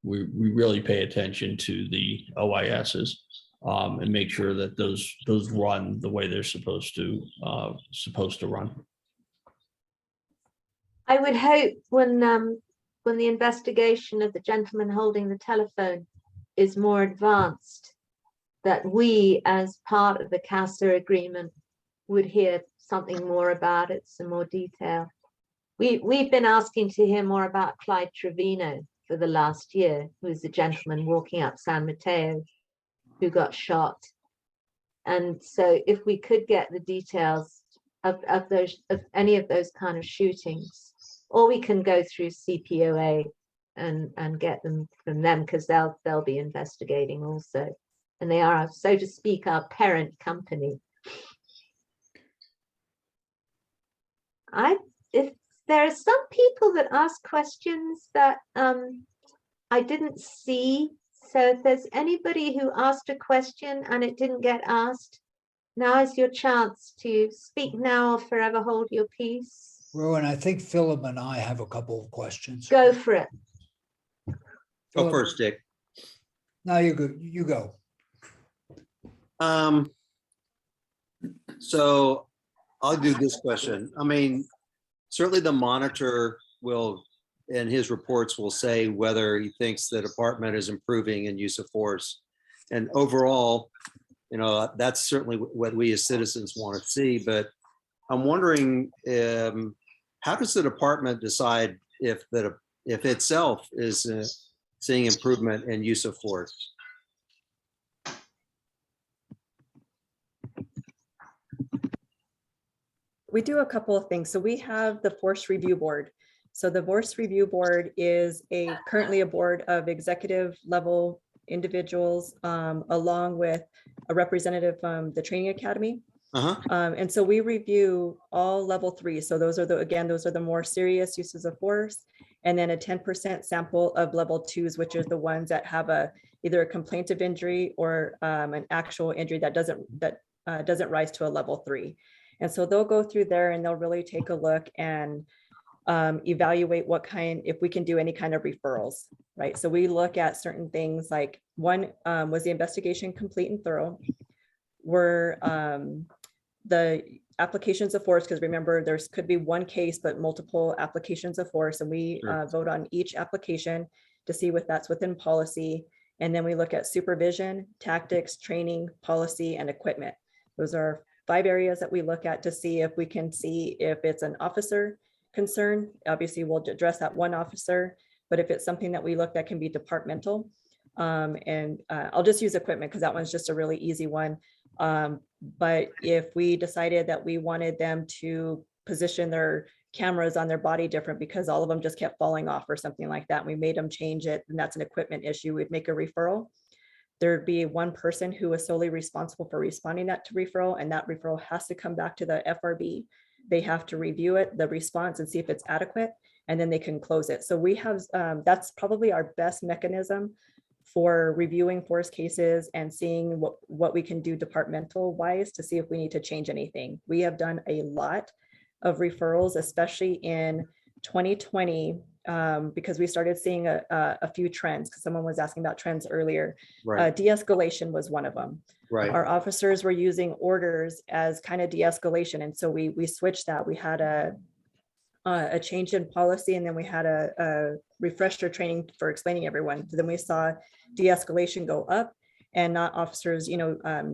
we really pay attention to the OISs and make sure that those run the way they're supposed to run. I would hope when the investigation of the gentleman holding the telephone is more advanced, that we, as part of the CASA agreement, would hear something more about it, some more detail. We've been asking to hear more about Clyde Trevino for the last year, who is the gentleman walking up San Mateo who got shot. And so if we could get the details of any of those kind of shootings, or we can go through CPOA and get them from them, because they'll be investigating also, and they are, so to speak, our parent company. If there are some people that ask questions that I didn't see, so if there's anybody who asked a question and it didn't get asked, now is your chance to speak now or forever hold your peace. Rowan, I think Philip and I have a couple of questions. Go for it. Go first, Dick. No, you're good. You go. So I'll do this question. I mean, certainly the monitor will, in his reports, will say whether he thinks the department is improving in use of force. And overall, that's certainly what we as citizens want to see. But I'm wondering, how does the department decide if itself is seeing improvement in use of force? We do a couple of things. So we have the Force Review Board. So the Force Review Board is currently a board of executive level individuals, along with a representative from the training academy. And so we review all level 3. So those are the more serious uses of force, and then a 10% sample of level 2s, which are the ones that have either a complaint of injury or an actual injury that doesn't rise to a level 3. And so they'll go through there and they'll really take a look and evaluate if we can do any kind of referrals, right? So we look at certain things like, one, was the investigation complete and thorough? Were the applications of force, because remember, could be one case, but multiple applications of force, and we vote on each application to see if that's within policy. And then we look at supervision, tactics, training, policy, and equipment. Those are 5 areas that we look at to see if we can see if it's an officer concern. Obviously, we'll address that one officer, but if it's something that we look at can be departmental. And I'll just use equipment because that one's just a really easy one. But if we decided that we wanted them to position their cameras on their body different because all of them just kept falling off or something like that, and we made them change it, and that's an equipment issue, we'd make a referral. There'd be one person who is solely responsible for responding that to referral, and that referral has to come back to the FRB. They have to review it, the response, and see if it's adequate, and then they can close it. So we have, that's probably our best mechanism for reviewing force cases and seeing what we can do departmental wise to see if we need to change anything. We have done a lot of referrals, especially in 2020, because we started seeing a few trends, because someone was asking about trends earlier. Right. De-escalation was one of them. Right. Our officers were using orders as kind of de-escalation. And so we switched that. We had a change in policy, and then we had a refresher training for explaining everyone. So then we saw de-escalation go up, and not officers,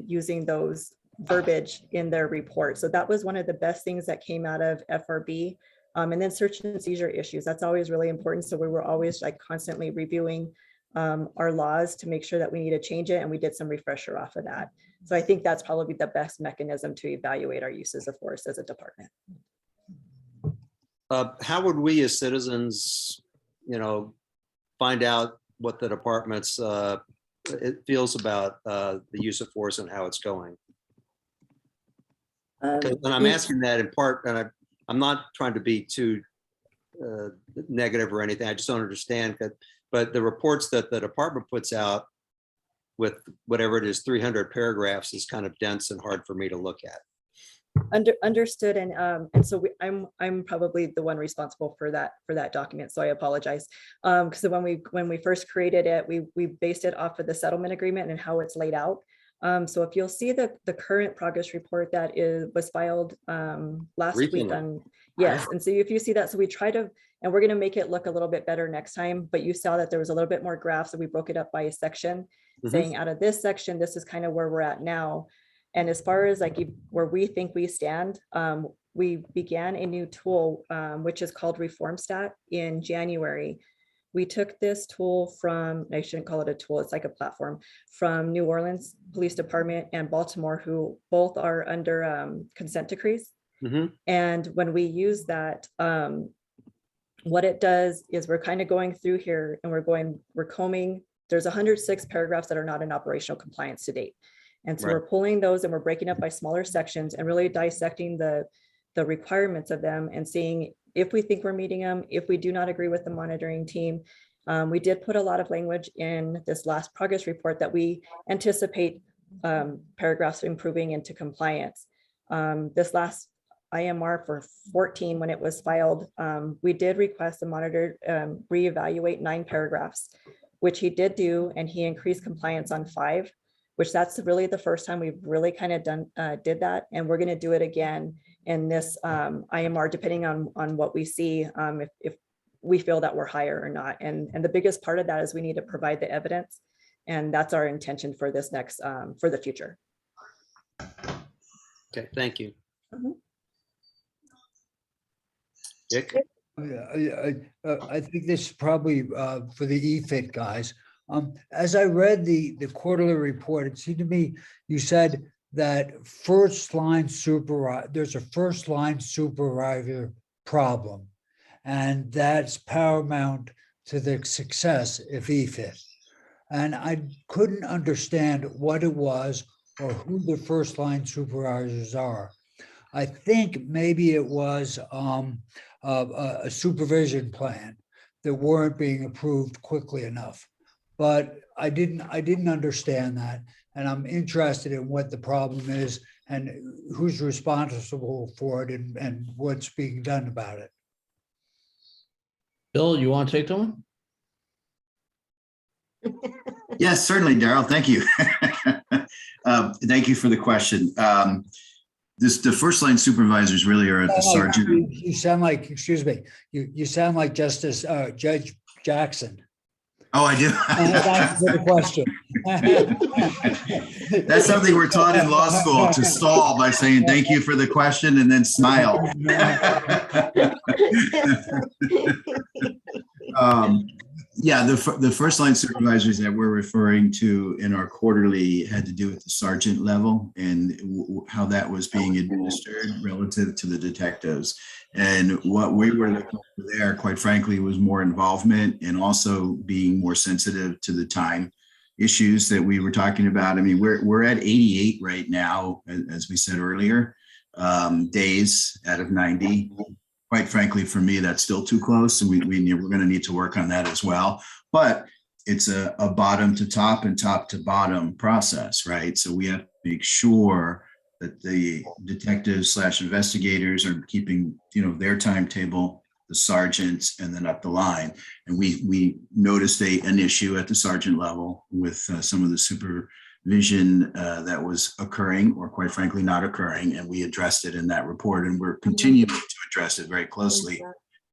using those verbiage in their report. So that was one of the best things that came out of FRB. And then search and seizure issues. That's always really important. So we were always constantly reviewing our laws to make sure that we need to change it. And we did some refresher off of that. So I think that's probably the best mechanism to evaluate our uses of force as a department. How would we as citizens find out what the department's it feels about the use of force and how it's going. And I'm asking that in part, and I'm not trying to be too negative or anything. I just don't understand that. But the reports that the department puts out with whatever it is, 300 paragraphs is kind of dense and hard for me to look at. Understood, and so I'm probably the one responsible for that document, so I apologize. Because when we first created it, we based it off of the settlement agreement and how it's laid out. So if you'll see the current progress report that was filed last Recently. week on, yes, and so if you see that, so we try to, and we're going to make it look a little bit better next time, but you saw that there was a little bit more graphs, so we broke it up by a section, saying out of this section, this is kind of where we're at now. And as far as like where we think we stand, we began a new tool, which is called ReformStat in January. We took this tool from, I shouldn't call it a tool, it's like a platform, from New Orleans Police Department and Baltimore, who both are under consent decrees. And when we use that, what it does is we're kind of going through here and we're combing, there's 106 paragraphs that are not in operational compliance to date. And so we're pulling those and we're breaking up by smaller sections and really dissecting the requirements of them and seeing if we think we're meeting them, if we do not agree with the monitoring team. We did put a lot of language in this last progress report that we anticipate paragraphs improving into compliance. This last IMR for 14, when it was filed, we did request the monitor reevaluate 9 paragraphs, which he did do, and he increased compliance on 5. Which that's really the first time we've really kind of did that. And we're going to do it again in this IMR, depending on what we see, if we feel that we're higher or not. And the biggest part of that is we need to provide the evidence. And that's our intention for this next, for the future. Okay, thank you. Dick? I think this is probably for the EFIT guys. As I read the quarterly report, it seemed to me you said that there's a first line supervisor problem, and that's paramount to the success of EFIT. And I couldn't understand what it was or who the first line supervisors are. I think maybe it was a supervision plan that weren't being approved quickly enough. But I didn't understand that, and I'm interested in what the problem is and who's responsible for it and what's being done about it. Bill, you want to take that one? Yes, certainly, Darryl. Thank you. Thank you for the question. The first line supervisors really are at the sergeant. You sound like, excuse me, you sound like Justice Judge Jackson. Oh, I do. That's the question. That's something we're taught in law school, to stall by saying thank you for the question and then smile. Yeah, the first line supervisors that we're referring to in our quarterly had to do with the sergeant level and how that was being administered relative to the detectives. And what we were looking for there, quite frankly, was more involvement and also being more sensitive to the time issues that we were talking about. I mean, we're at 88 right now, as we said earlier, days out of 90. Quite frankly, for me, that's still too close, and we're going to need to work on that as well. But it's a bottom to top and top to bottom process, right? So we have to make sure that the detectives / investigators are keeping, their timetable, the sergeants, and then up the line. And we noticed an issue at the sergeant level with some of the supervision that was occurring, or quite frankly not occurring, and we addressed it in that report, and we're continuing to address it very closely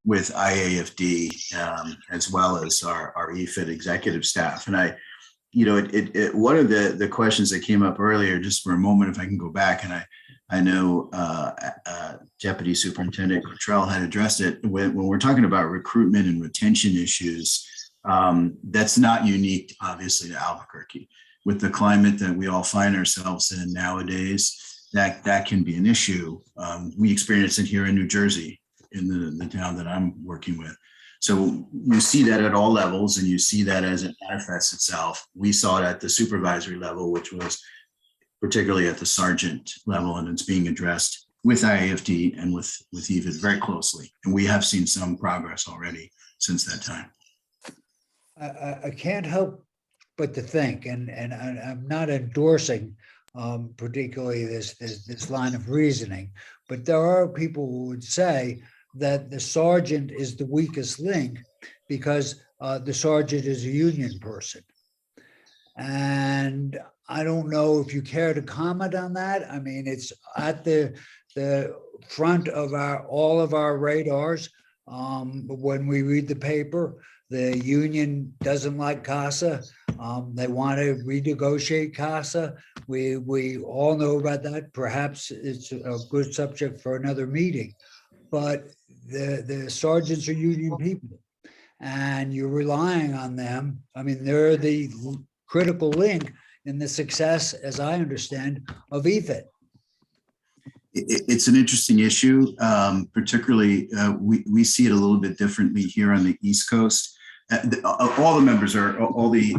with IAFD as well as our EFIT executive staff. And one of the questions that came up earlier, just for a moment, if I can go back, and I know Deputy Superintendent Cottrell had addressed it, when we're talking about recruitment and retention issues, that's not unique, obviously, to Albuquerque. With the climate that we all find ourselves in nowadays, that can be an issue. We experience it here in New Jersey, in the town that I'm working with. So you see that at all levels, and you see that as it manifests itself. We saw it at the supervisory level, which was particularly at the sergeant level, and it's being addressed with IAFD and with EFIT very closely. And we have seen some progress already since that time. I can't help but to think, and I'm not endorsing particularly this line of reasoning, but there are people who would say that the sergeant is the weakest link because the sergeant is a union person. And I don't know if you care to comment on that. I mean, it's at the front of all of our radars. When we read the paper, the union doesn't like CASA. They want to renegotiate CASA. We all know about that. Perhaps it's a good subject for another meeting. But the sergeants are union people, and you're relying on them. I mean, they're the critical link in the success, as I understand, of EFIT. It's an interesting issue. Particularly, we see it a little bit differently here on the East Coast. All the members are, all the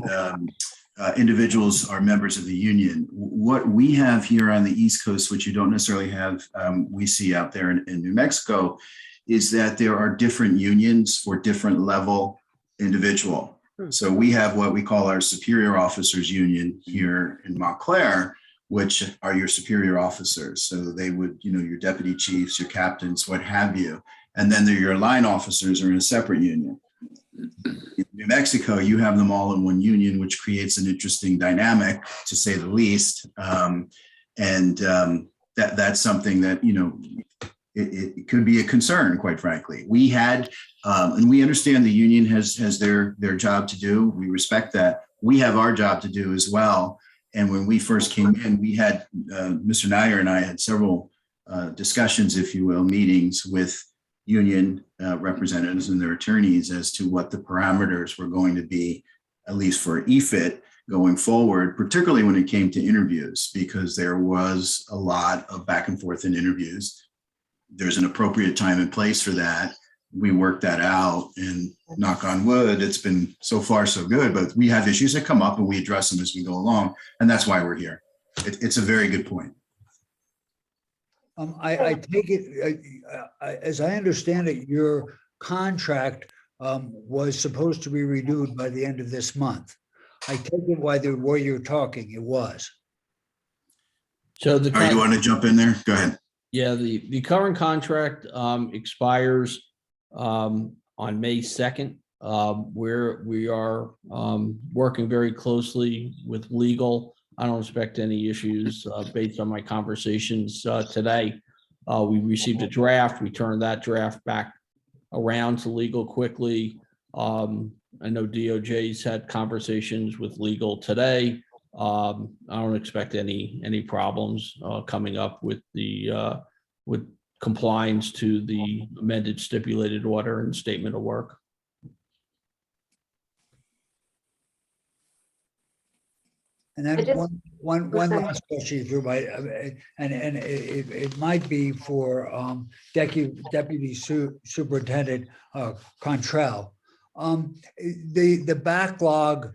individuals are members of the union. What we have here on the East Coast, which you don't necessarily have, we see out there in New Mexico, is that there are different unions for different level individual. So we have what we call our superior officers union here in Montclair, which are your superior officers. So they would, your deputy chiefs, your captains, what have you. And then they're your line officers are in a separate union. In New Mexico, you have them all in one union, which creates an interesting dynamic, to say the least. That's something that, it could be a concern, quite frankly. We had, and we understand the union has their job to do. We respect that. We have our job to do as well. And when we first came in, we had, Mr. Neier and I had several discussions, if you will, meetings with union representatives and their attorneys as to what the parameters were going to be, at least for EFIT going forward, particularly when it came to interviews, because there was a lot of back and forth in interviews. There's an appropriate time and place for that. We worked that out, and knock on wood, it's been so far so good, but we have issues that come up and we address them as we go along. And that's why we're here. It's a very good point. I take it, as I understand it, your contract was supposed to be renewed by the end of this month. I take it while you're talking, it was. So you want to jump in there? Go ahead. Yeah, the current contract expires on May 2nd. We are working very closely with legal. I don't expect any issues based on my conversations today. We received a draft. We turned that draft back around to legal quickly. I know DOJ's had conversations with legal today. I don't expect any problems coming up with with compliance to the amended stipulated order and statement of work. And then one last question, if you might, and it might be for Deputy Superintendent Cottrell. The backlog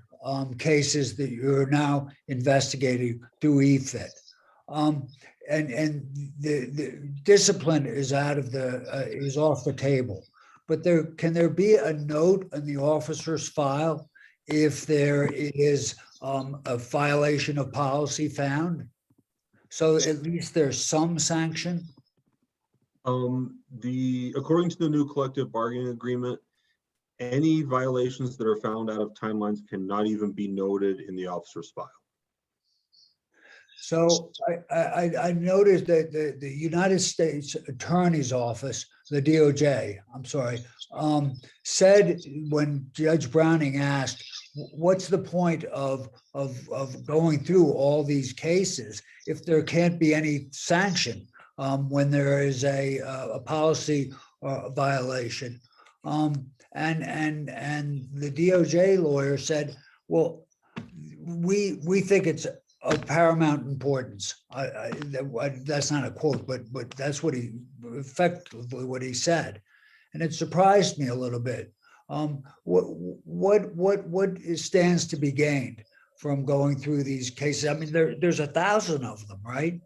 cases that you're now investigating through EFIT, and the discipline is is off the table. But can there be a note in the officer's file if there is a violation of policy found? So at least there's some sanction? According to the new collective bargaining agreement, any violations that are found out of timelines cannot even be noted in the officer's file. So I noticed that the United States Attorney's Office, the DOJ, I'm sorry, said when Judge Browning asked, what's the point of going through all these cases if there can't be any sanction when there is a policy violation? And the DOJ lawyer said, well, we think it's of paramount importance. That's not a quote, but that's what effectively what he said. And it surprised me a little bit. What stands to be gained from going through these cases? I mean, there's 1,000 of them, right?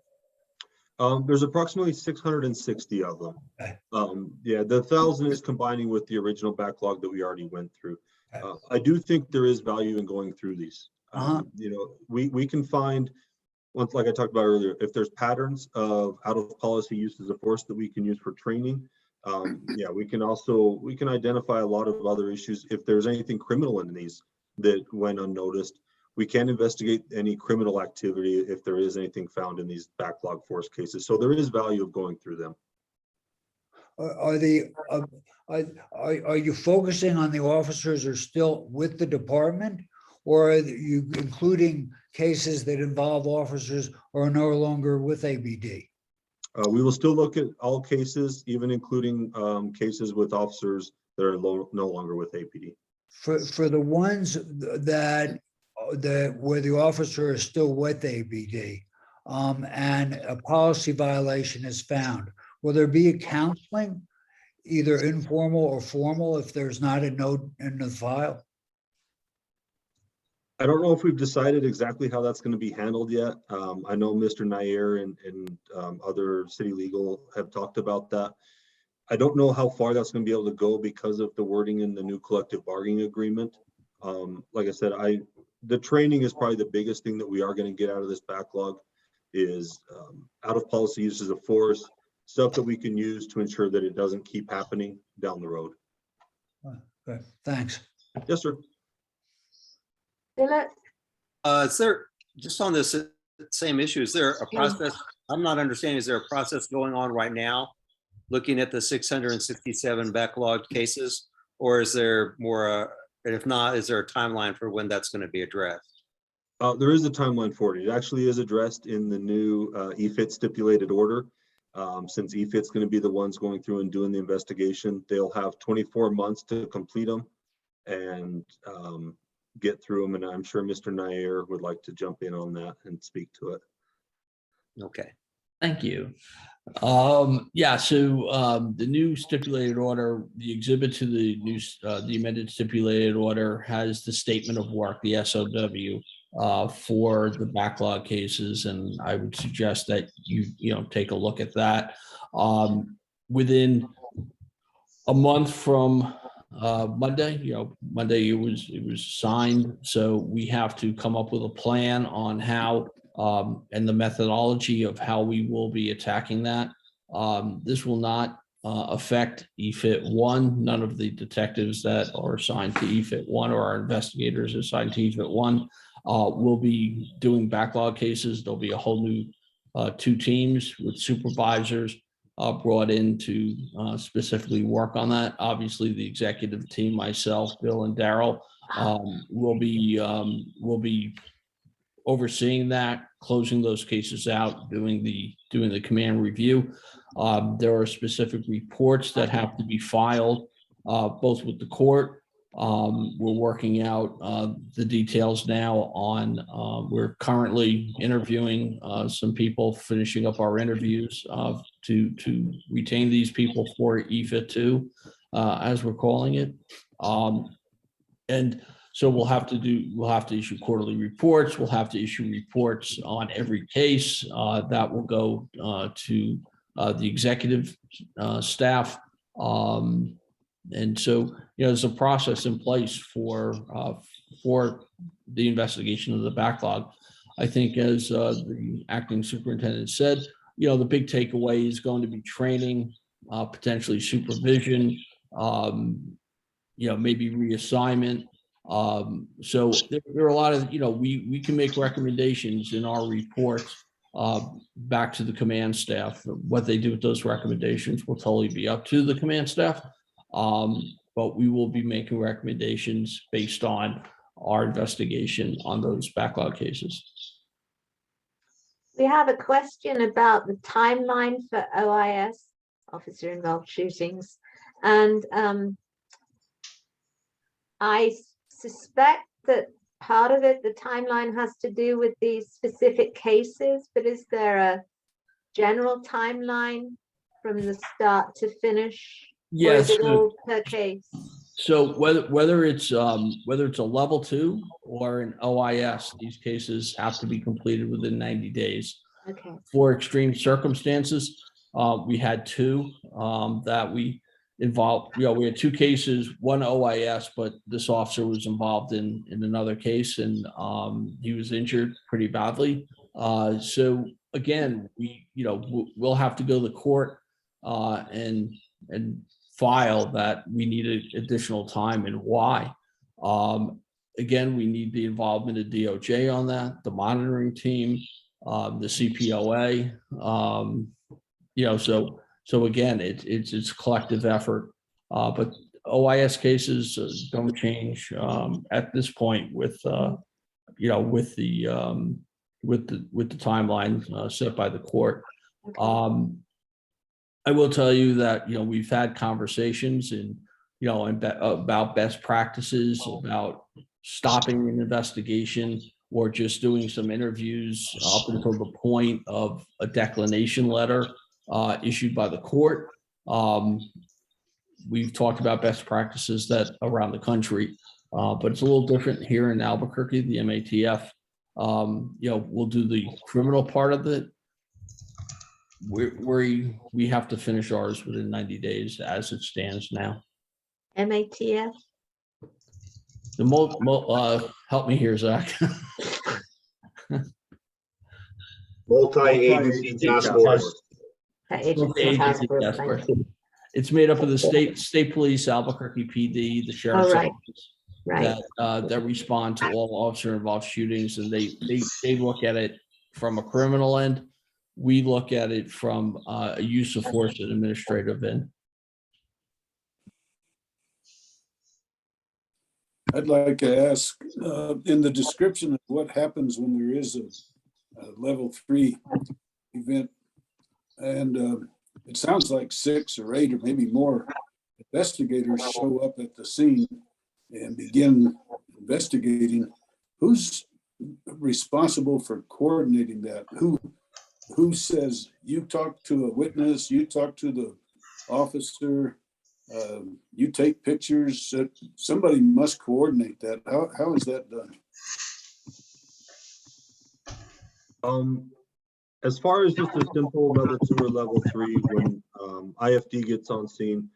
There's approximately 660 of them. Okay. Yeah, the 1,000 is combining with the original backlog that we already went through. Okay. I do think there is value in going through these. You know, we can find, once, like I talked about earlier, if there's patterns of out of policy uses of force that we can use for training. Yeah, we can identify a lot of other issues. If there's anything criminal in these that went unnoticed, we can investigate any criminal activity if there is anything found in these backlog force cases. So there is value of going through them. Are you focusing on the officers who are still with the department, or are you including cases that involve officers who are no longer with ABD? We will still look at all cases, even including cases with officers that are no longer with APD. For the ones that where the officer is still with ABD and a policy violation is found, will there be a counseling, either informal or formal, if there's not a note in the file? I don't know if we've decided exactly how that's going to be handled yet. I know Mr. Neier and other city legal have talked about that. I don't know how far that's going to be able to go because of the wording in the new collective bargaining agreement. Like I said, the training is probably the biggest thing that we are going to get out of this backlog is out of policy uses of force, stuff that we can use to ensure that it doesn't keep happening down the road. Good, thanks. Yes, sir. Philip? Is there, just on this same issue, is there a process? I'm not understanding, is there a process going on right now looking at the 667 backlogged cases? Or is there more, and if not, is there a timeline for when that's going to be addressed? There is a timeline for it. It actually is addressed in the new EFIT stipulated order. Since EFIT's going to be the ones going through and doing the investigation, they'll have 24 months to complete them and get through them. And I'm sure Mr. Neier would like to jump in on that and speak to it. Okay. Thank you. Yeah, so the new stipulated order, the exhibit to the new, the amended stipulated order has the statement of work, the SOW, for the backlog cases. And I would suggest that you know, take a look at that. Within a month from Monday, you know, Monday it was signed. So we have to come up with a plan on how and the methodology of how we will be attacking that. This will not affect EFIT 1. None of the detectives that are assigned to EFIT 1 or our investigators assigned to EFIT 1 will be doing backlog cases. There'll be a whole new 2 teams with supervisors brought in to specifically work on that. Obviously, the executive team, myself, Bill, and Darryl will be overseeing that, closing those cases out, doing the command review. There are specific reports that have to be filed, both with the court. We're working out the details now on, we're currently interviewing some people, finishing up our interviews to retain these people for EFIT 2, as we're calling it. And so we'll have to issue quarterly reports. We'll have to issue reports on every case that will go to the executive staff. And so, you know, there's a process in place for the investigation of the backlog. I think, as the acting superintendent said, you know, the big takeaway is going to be training, potentially supervision, you know, maybe reassignment. So there are a lot of, you know, we can make recommendations in our reports back to the command staff. What they do with those recommendations will totally be up to the command staff. But we will be making recommendations based on our investigation on those backlog cases. We have a question about the timeline for OIS, officer involved shootings. And I suspect that part of it, the timeline has to do with these specific cases, but is there a general timeline from the start to finish? Yes. Or is it all per case? So whether it's a level 2 or an OIS, these cases have to be completed within 90 days. Okay. For extreme circumstances, we had 2 that we involved. We had 2 cases, one OIS, but this officer was involved in another case, and he was injured pretty badly. So again, we'll have to go to court and file that we needed additional time, and why. Again, we need the involvement of DOJ on that, the monitoring team, the CPOA. So again, it's collective effort. But OIS cases don't change at this point with the timeline set by the court. I will tell you that, we've had conversations about best practices, about stopping an investigation or just doing some interviews up until the point of a declination letter issued by the court. We've talked about best practices that around the country, but it's a little different here in Albuquerque. The MATF, we'll do the criminal part of it. We have to finish ours within 90 days as it stands now. MATF? Help me here, Zach. Multi-agency task force. Multi-agency task force. It's made up of the state police, Albuquerque PD, the sheriff's office, that respond to all officer-involved shootings, and they look at it from a criminal end. We look at it from a use of force and administrative end. I'd like to ask, in the description of what happens when there is a level 3 event, and it sounds like 6 or 8 or maybe more investigators show up at the scene and begin investigating. Who's responsible for coordinating that? Who says, you talk to a witness, you talk to the officer, you take pictures? Somebody must coordinate that. How is that done? As far as just a simple level 2 or level 3, when IFD gets on scene,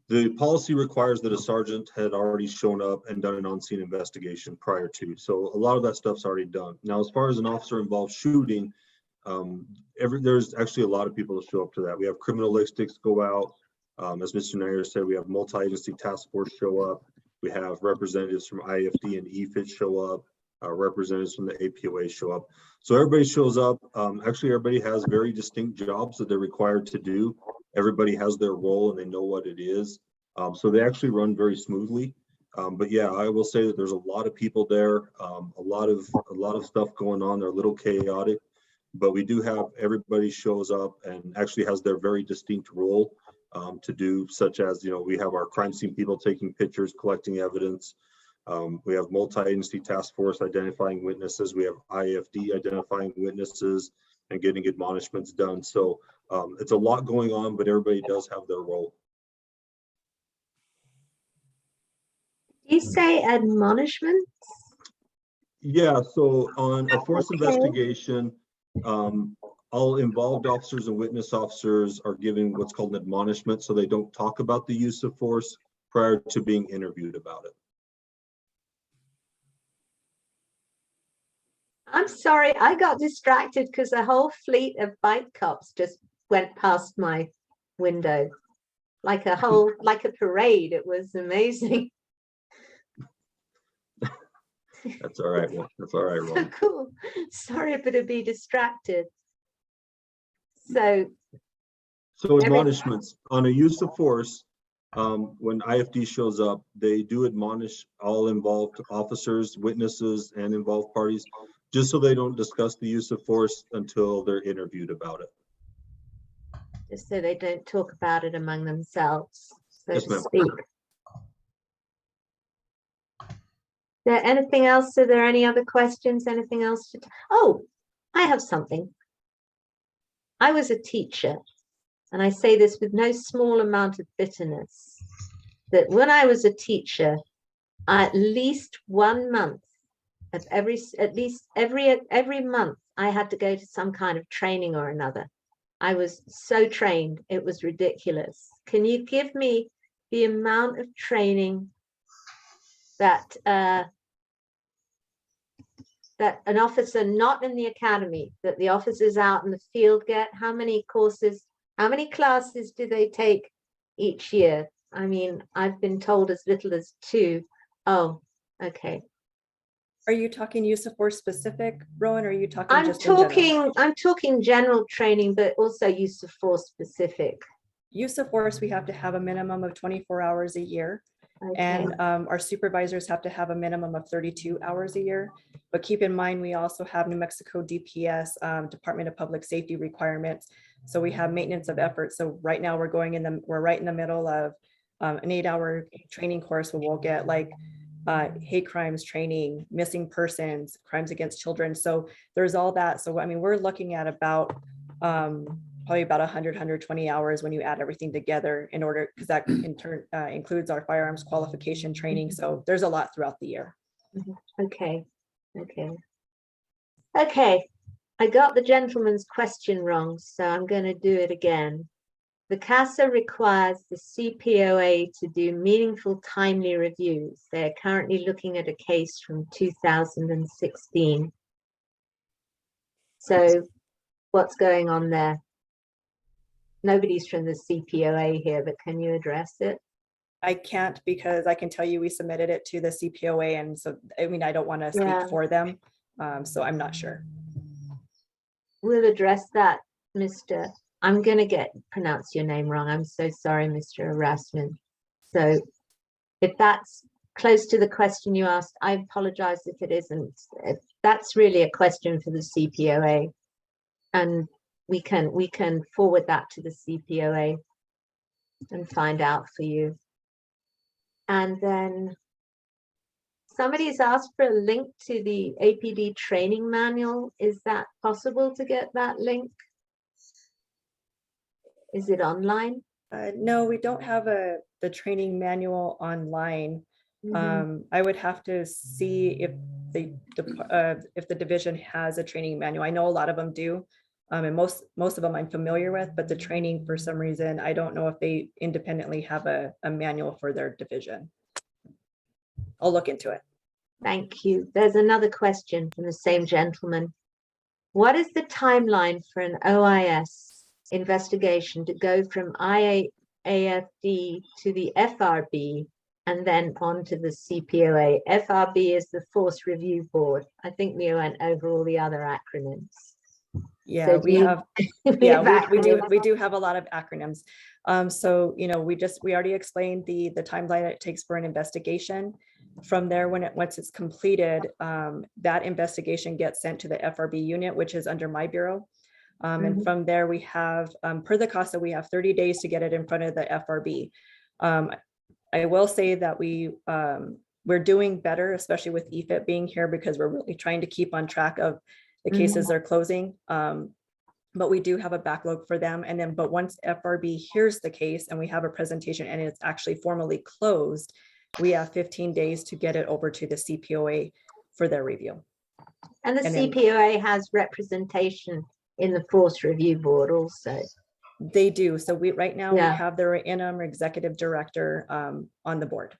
the policy requires that a sergeant had already shown up and done an on-scene investigation prior to. So a lot of that stuff's already done. Now, as far as an officer-involved shooting, there's actually a lot of people that show up to that. We have criminalistics go out. As Mr. Neier said, we have multi-agency task force show up. We have representatives from IFD and EFIT show up. Representatives from the APOA show up. So everybody shows up. Actually, everybody has very distinct jobs that they're required to do. Everybody has their role and they know what it is. So they actually run very smoothly. But yeah, I will say that there's a lot of people there, a lot of stuff going on. They're a little chaotic, but we do have everybody shows up and actually has their very distinct role to do, such as, we have our crime scene people taking pictures, collecting evidence. We have multi-agency task force identifying witnesses. We have IFD identifying witnesses and getting admonishments done. So it's a lot going on, but everybody does have their role. You say admonishments? Yeah, so on a force investigation, all involved officers and witness officers are given what's called an admonishment, so they don't talk about the use of force prior to being interviewed about it. I'm sorry, I got distracted because a whole fleet of bike cops just went past my window, like a parade. It was amazing. That's all right. That's all right, Ron. So cool. Sorry, but to be distracted. So admonishments on a use of force. When IFD shows up, they do admonish all involved officers, witnesses, and involved parties, just so they don't discuss the use of force until they're interviewed about it. Just so they don't talk about it among themselves, so Yes, to ma'am. speak. Is there anything else? Are there any other questions? Anything else? Oh, I have something. I was a teacher, and I say this with no small amount of bitterness. that when I was a teacher, at least 1 month of every month, I had to go to some kind of training or another. I was so trained, it was ridiculous. Can you give me the amount of training that that an officer not in the academy, that the officers out in the field get? How many courses, how many classes do they take each year? I mean, I've been told as little as 2. Oh, okay. Are you talking use of force specific, Rowan, or are you talking just in general? I'm talking general training, but also use of force specific. Use of force, we have to have a minimum of 24 hours a year. Okay. And our supervisors have to have a minimum of 32 hours a year. But keep in mind, we also have New Mexico DPS, Department of Public Safety requirements. So we have maintenance of effort. So right now we're right in the middle of an 8-hour training course where we'll get like hate crimes training, missing persons, crimes against children. So there's all that. So I mean, we're looking at about probably about 120 hours when you add everything together, in order, because that in turn includes our firearms qualification training. So there's a lot throughout the year. Okay. I got the gentleman's question wrong, so I'm going to do it again. The CASA requires the CPOA to do meaningful, timely reviews. They're currently looking at a case from 2016. So what's going on there? Nobody's from the CPOA here, but can you address it? I can't, because I can tell you we submitted it to the CPOA, and so I mean, I don't want to speak for them, so I'm not sure. We'll address that, Mr. I'm going to pronounce your name wrong. I'm so sorry, Mr. Erasmus. So if that's close to the question you asked, I apologize if it isn't. If that's really a question for the CPOA, and we can forward that to the CPOA and find out for you. And then somebody's asked for a link to the APD training manual. Is that possible to get that link? Is it online? No, we don't have the training manual online. I would have to see if the division has a training manual. I know a lot of them do. And most of them I'm familiar with, but the training, for some reason, I don't know if they independently have a manual for their division. I'll look into it. Thank you. There's another question from the same gentleman. What is the timeline for an OIS investigation to go from IAFD to the FRB and then on to the CPOA? FRB is the Force Review Board. I think we went over all the other acronyms. Yeah, So we have. Yeah, we do have a lot of acronyms. So you know, we already explained the timeline it takes for an investigation. From there, once it's completed, that investigation gets sent to the FRB unit, which is under my bureau. And from there, we have per the CASA, we have 30 days to get it in front of the FRB. I will say that we're doing better, especially with EFIT being here, because we're really trying to keep on track of the cases they're closing. But we do have a backlog for them. And then, but once FRB hears the case and we have a presentation and it's actually formally closed, we have 15 days to get it over to the CPOA for their review. And the CPOA has representation in the Force Review Board also. They do. So right now we have their interim executive director on the board.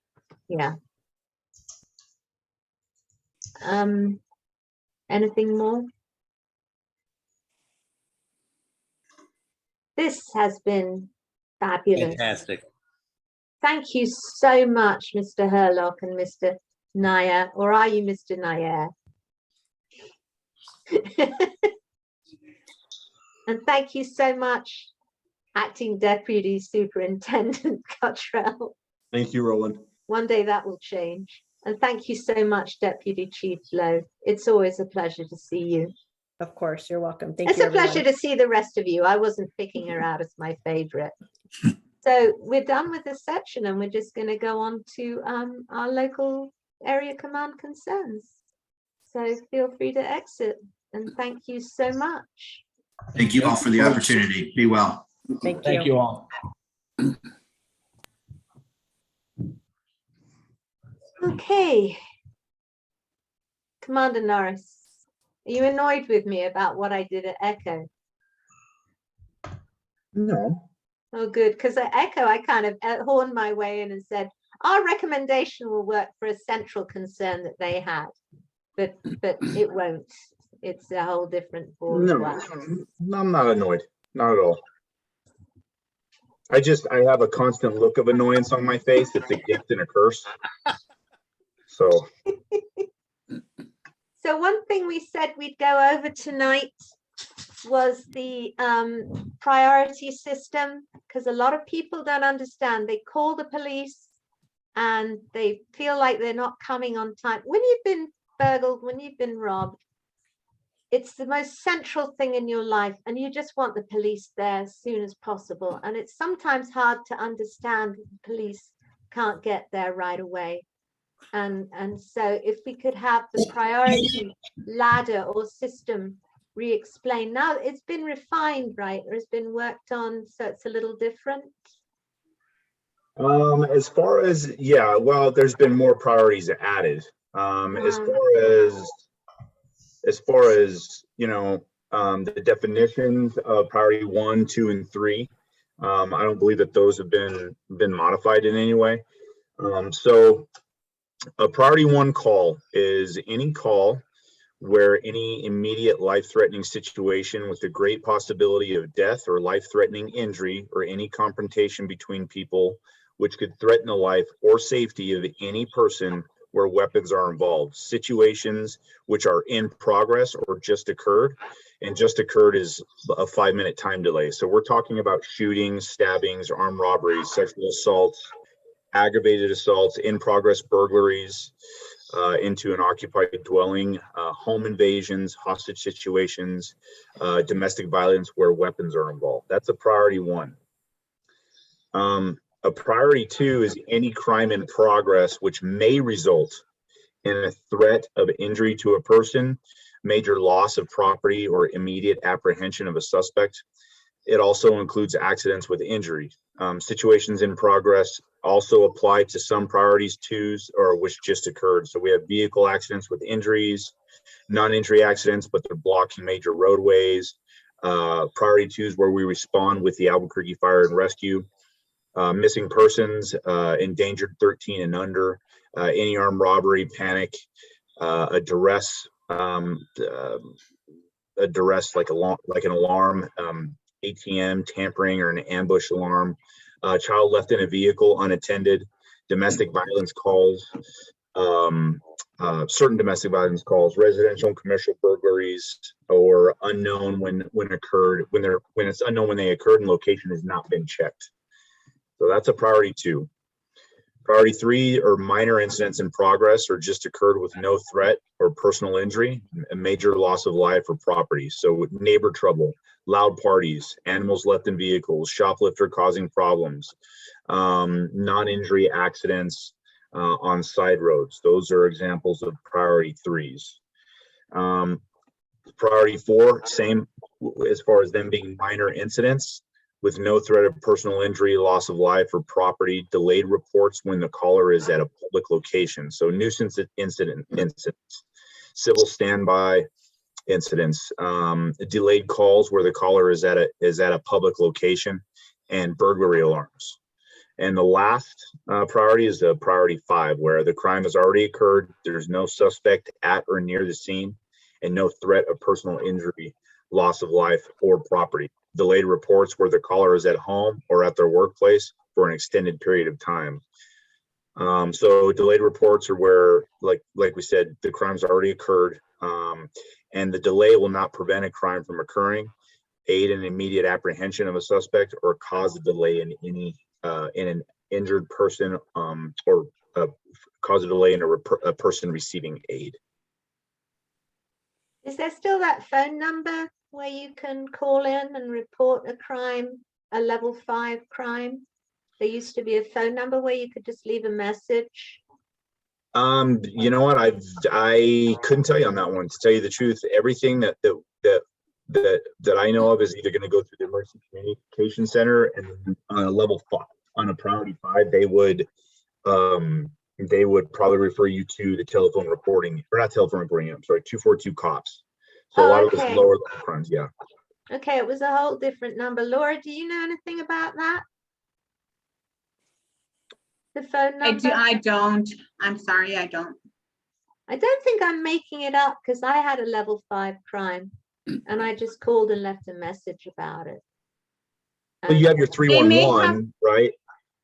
Yeah. Anything more? This has been fabulous. Fantastic. Thank you so much, Mr. Hurlock and Mr. Neier, or are you Mr. Neier? And thank you so much, Acting Deputy Superintendent Cottrell. Thank you, Roland. One day that will change. And thank you so much, Deputy Chief Lowe. It's always a pleasure to see you. Of course, you're welcome. Thank you. It's a pleasure to see the rest of you. I wasn't picking her out as my favorite. So we're done with this section and we're just going to go on to our local area command concerns. So feel free to exit, and thank you so much. Thank you all for the opportunity. Be well. Thank you. Thank you all. Okay. Commander Norris, are you annoyed with me about what I did at Echo? No. Oh, good, because at Echo, I kind of horned my way in and said, our recommendation will work for a central concern that they had, but it won't. It's a whole different ball of wax. No, I'm not annoyed. Not at all. I have a constant look of annoyance on my face. It's a gift and a curse. So. So one thing we said we'd go over tonight was the priority system, because a lot of people don't understand. They call the police and they feel like they're not coming on time. When you've been burgled, when you've been robbed, it's the most central thing in your life, and you just want the police there as soon as possible. And it's sometimes hard to understand that the police can't get there right away. And so if we could have the priority ladder or system re-explained. Now it's been refined, right? Or it's been worked on, so it's a little different. As far as, yeah, well, there's been more priorities added. As far as, you know, the definitions of priority 1, 2, and 3, I don't believe that those have been modified in any way. So a priority 1 call is any call where any immediate life-threatening situation with a great possibility of death or life-threatening injury or any confrontation between people which could threaten the life or safety of any person where weapons are involved, situations which are in progress or just occurred, and just occurred is a 5-minute time delay. So we're talking about shootings, stabbings, armed robberies, sexual assaults, aggravated assaults, in progress burglaries into an occupied dwelling, home invasions, hostage situations, domestic violence where weapons are involved. That's a priority 1. A priority 2 is any crime in progress which may result in a threat of injury to a person, major loss of property, or immediate apprehension of a suspect. It also includes accidents with injury. Situations in progress also apply to some priorities 2s or which just occurred. So we have vehicle accidents with injuries, non-injury accidents, but they're blocking major roadways. Priority 2s where we respond with the Albuquerque Fire and Rescue. Missing persons, endangered 13 and under, any armed robbery, panic, a duress like an alarm, ATM, tampering, or an ambush alarm, child left in a vehicle unattended, domestic violence calls, certain domestic violence calls, residential and commercial burglaries, or unknown when it's unknown when they occurred and location has not been checked. So that's a priority 2. Priority 3 are minor incidents in progress or just occurred with no threat or personal injury, a major loss of life or property. So neighbor trouble, loud parties, animals left in vehicles, shoplifter causing problems, non-injury accidents on side roads. Those are examples of priority 3s. Priority 4, same as far as them being minor incidents with no threat of personal injury, loss of life or property, delayed reports when the caller is at a public location. So nuisance incidents, civil standby incidents, delayed calls where the caller is at a public location, and burglary alarms. And the last priority is the priority 5, where the crime has already occurred. There's no suspect at or near the scene, and no threat of personal injury, loss of life or property. Delayed reports where the caller is at home or at their workplace for an extended period of time. So delayed reports are where, like we said, the crime's already occurred, and the delay will not prevent a crime from occurring, aid in immediate apprehension of a suspect, or cause a delay in any in an injured person, or cause a delay in a person receiving aid. Is there still that phone number where you can call in and report a crime, a level 5 crime? There used to be a phone number where you could just leave a message. You know what? I couldn't tell you on that one, to tell you the truth. Everything that I know of is either going to go through the emergency communication center, and on a level 5, on a priority 5, they would they would probably refer you to the telephone reporting, or not telephone reporting, I'm sorry, 242 cops. So a lot of those okay. lower level crimes, yeah. Okay, it was a whole different number. Laura, do you know anything about that? The phone number? I don't. I'm sorry, I don't. I don't think I'm making it up, because I had a level 5 crime and I just called and left a message about it. Well, you have your They may have- 311, right?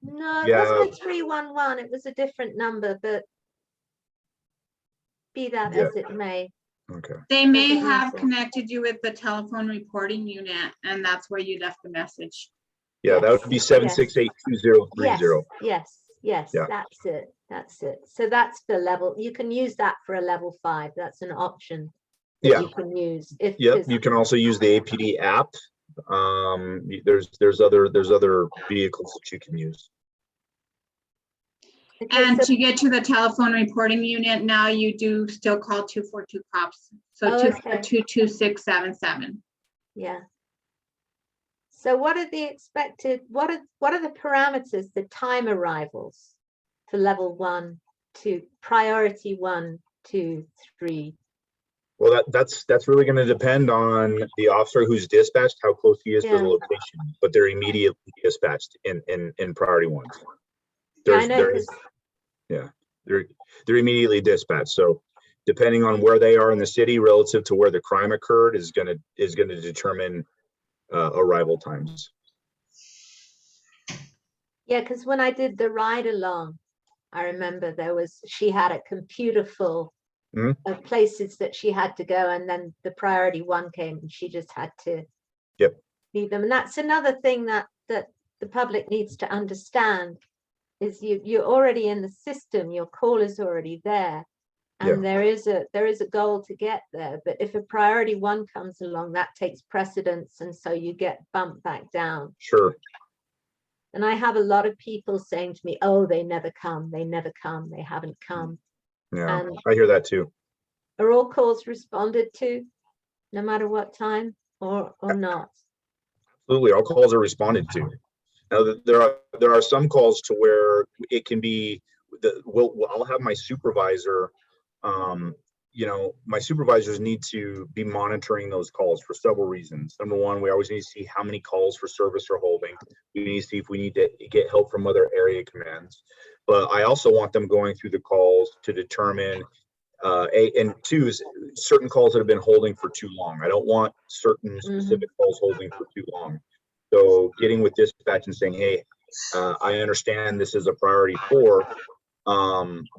No, it Yeah. wasn't a 311. It was a different number, but be that Yeah. as it may. Okay. They may Doesn't have matter. connected you with the telephone reporting unit, and that's where you left the message. Yeah, that would be Yes, 768-2030. Yes, Yeah. that's it. That's it. So that's the level. You can use that for a level 5. That's an option that Yeah. you can use. If Yep, 'cause- you can also use the APD app. There's other vehicles that you can use. okay, And so- to get to the telephone reporting unit, now you do still call 242 cops. So Oh, okay. 242-2677. yeah. So what are the expected, what are the parameters, the time arrivals for level 1 to priority 1, 2, 3? Well, that's really going to depend on the officer who's dispatched, how close he is to Yeah. the location, but they're immediately dispatched in priority ones. Yeah, I know, 'cause- They're immediately dispatched. So depending on where they are in the city relative to where the crime occurred is going to determine arrival times. yeah, because when I did the ride along, I remember she had a computer full Mhm. of places that she had to go, and then the priority 1 came and she just had to leave them. And that's another thing that the public needs to understand is you're already in the system, your call is already there, and there is a goal to get there. But if a priority 1 comes along, that takes precedence, and so you get bumped back down. Sure. And I have a lot of people saying to me, oh, they never come, they haven't come. Yeah, And I hear that too. are all calls responded to, no matter what time, or not? Absolutely, all calls are responded to. Now, there are some calls to where it can be I'll have my supervisor. My supervisors need to be monitoring those calls for several reasons. Number one, we always need to see how many calls for service are holding. We need to see if we need to get help from other area commands. But I also want them going through the calls to determine and 2 is certain calls that have been holding for too long. I don't want certain specific calls holding for too long. So getting with dispatch and saying, hey, I understand this is a priority 4,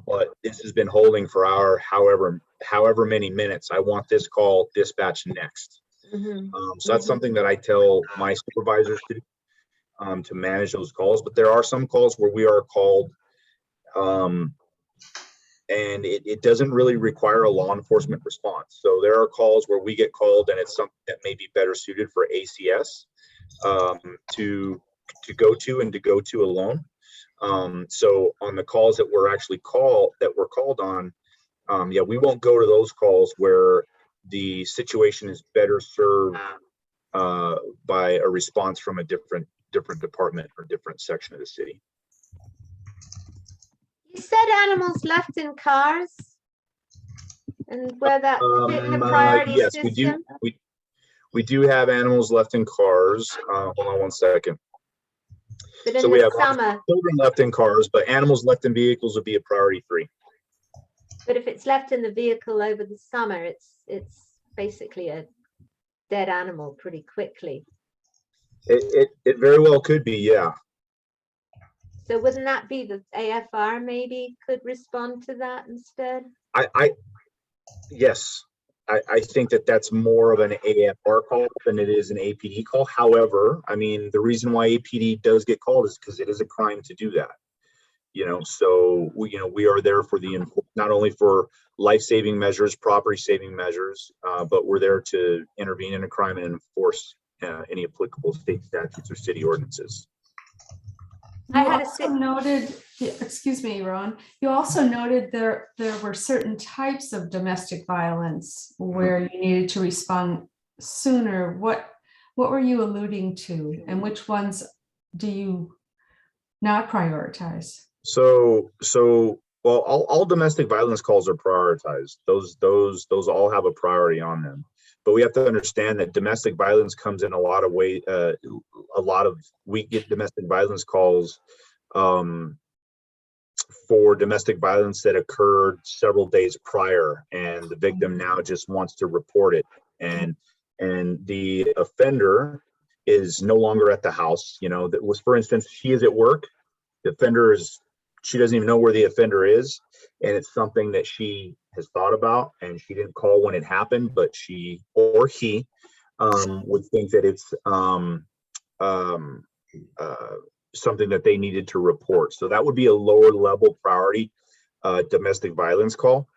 but this has been holding for however many minutes. I want this call dispatched next. So that's something that I tell my supervisors to manage those calls. But there are some calls where we are called, and it doesn't really require a law enforcement response. So there are calls where we get called and it's something that may be better suited for ACS to go to alone. So on the calls that we're called on, we won't go to those calls where the situation is better served by a response from a different department or different section of the city. You said animals left in cars, and where that fit in the priority Yes, system? we do have animals left in cars. Hold on one second. But in So we the have summer, children left in cars, but animals left in vehicles would be a priority 3. but if it's left in the vehicle over the summer, it's basically a dead animal pretty quickly. It very well could be, yeah. So wouldn't that be the AFR maybe could respond to that instead? Yes, I think that's more of an AFR call than it is an APD call. However, I mean, the reason why APD does get called is because it is a crime to do that. So we are there for not only for life-saving measures, property-saving measures, but we're there to intervene in a crime and enforce any applicable state statutes or city ordinances. You also noted, excuse me, Ron, you also noted there were certain types of domestic violence where you needed to respond sooner. What were you alluding to, and which ones do you not prioritize? So Well, all domestic violence calls are prioritized. Those all have a priority on them. But we have to understand that domestic violence comes in a lot of ways. We get domestic violence calls for domestic violence that occurred several days prior, and the victim now just wants to report it. And the offender is no longer at the house. You know, that was, for instance, she is at work. The offender she doesn't even know where the offender is, and it's something that she has thought about, and she didn't call when it happened, but she or he would think that it's something that they needed to report. So that would be a lower level priority domestic violence call.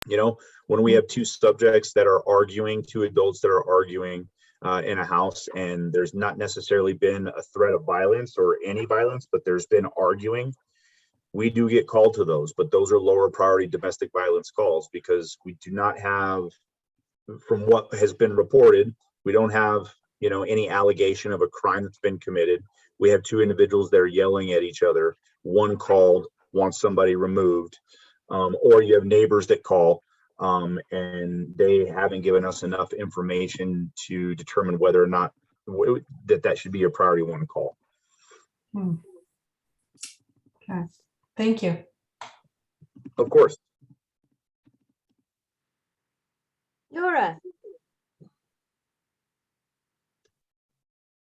You know, when we have two subjects that are arguing, two adults that are arguing in a house, and there's not necessarily been a threat of violence or any violence, but there's been arguing, we do get called to those. But those are lower priority domestic violence calls, because we do not have, from what has been reported, we don't have, you know, any allegation of a crime that's been committed. We have two individuals that are yelling at each other. One called, wants somebody removed, or you have neighbors that call, and they haven't given us enough information to determine whether or not that should be a priority one call. Okay, thank you. Of course. Laura.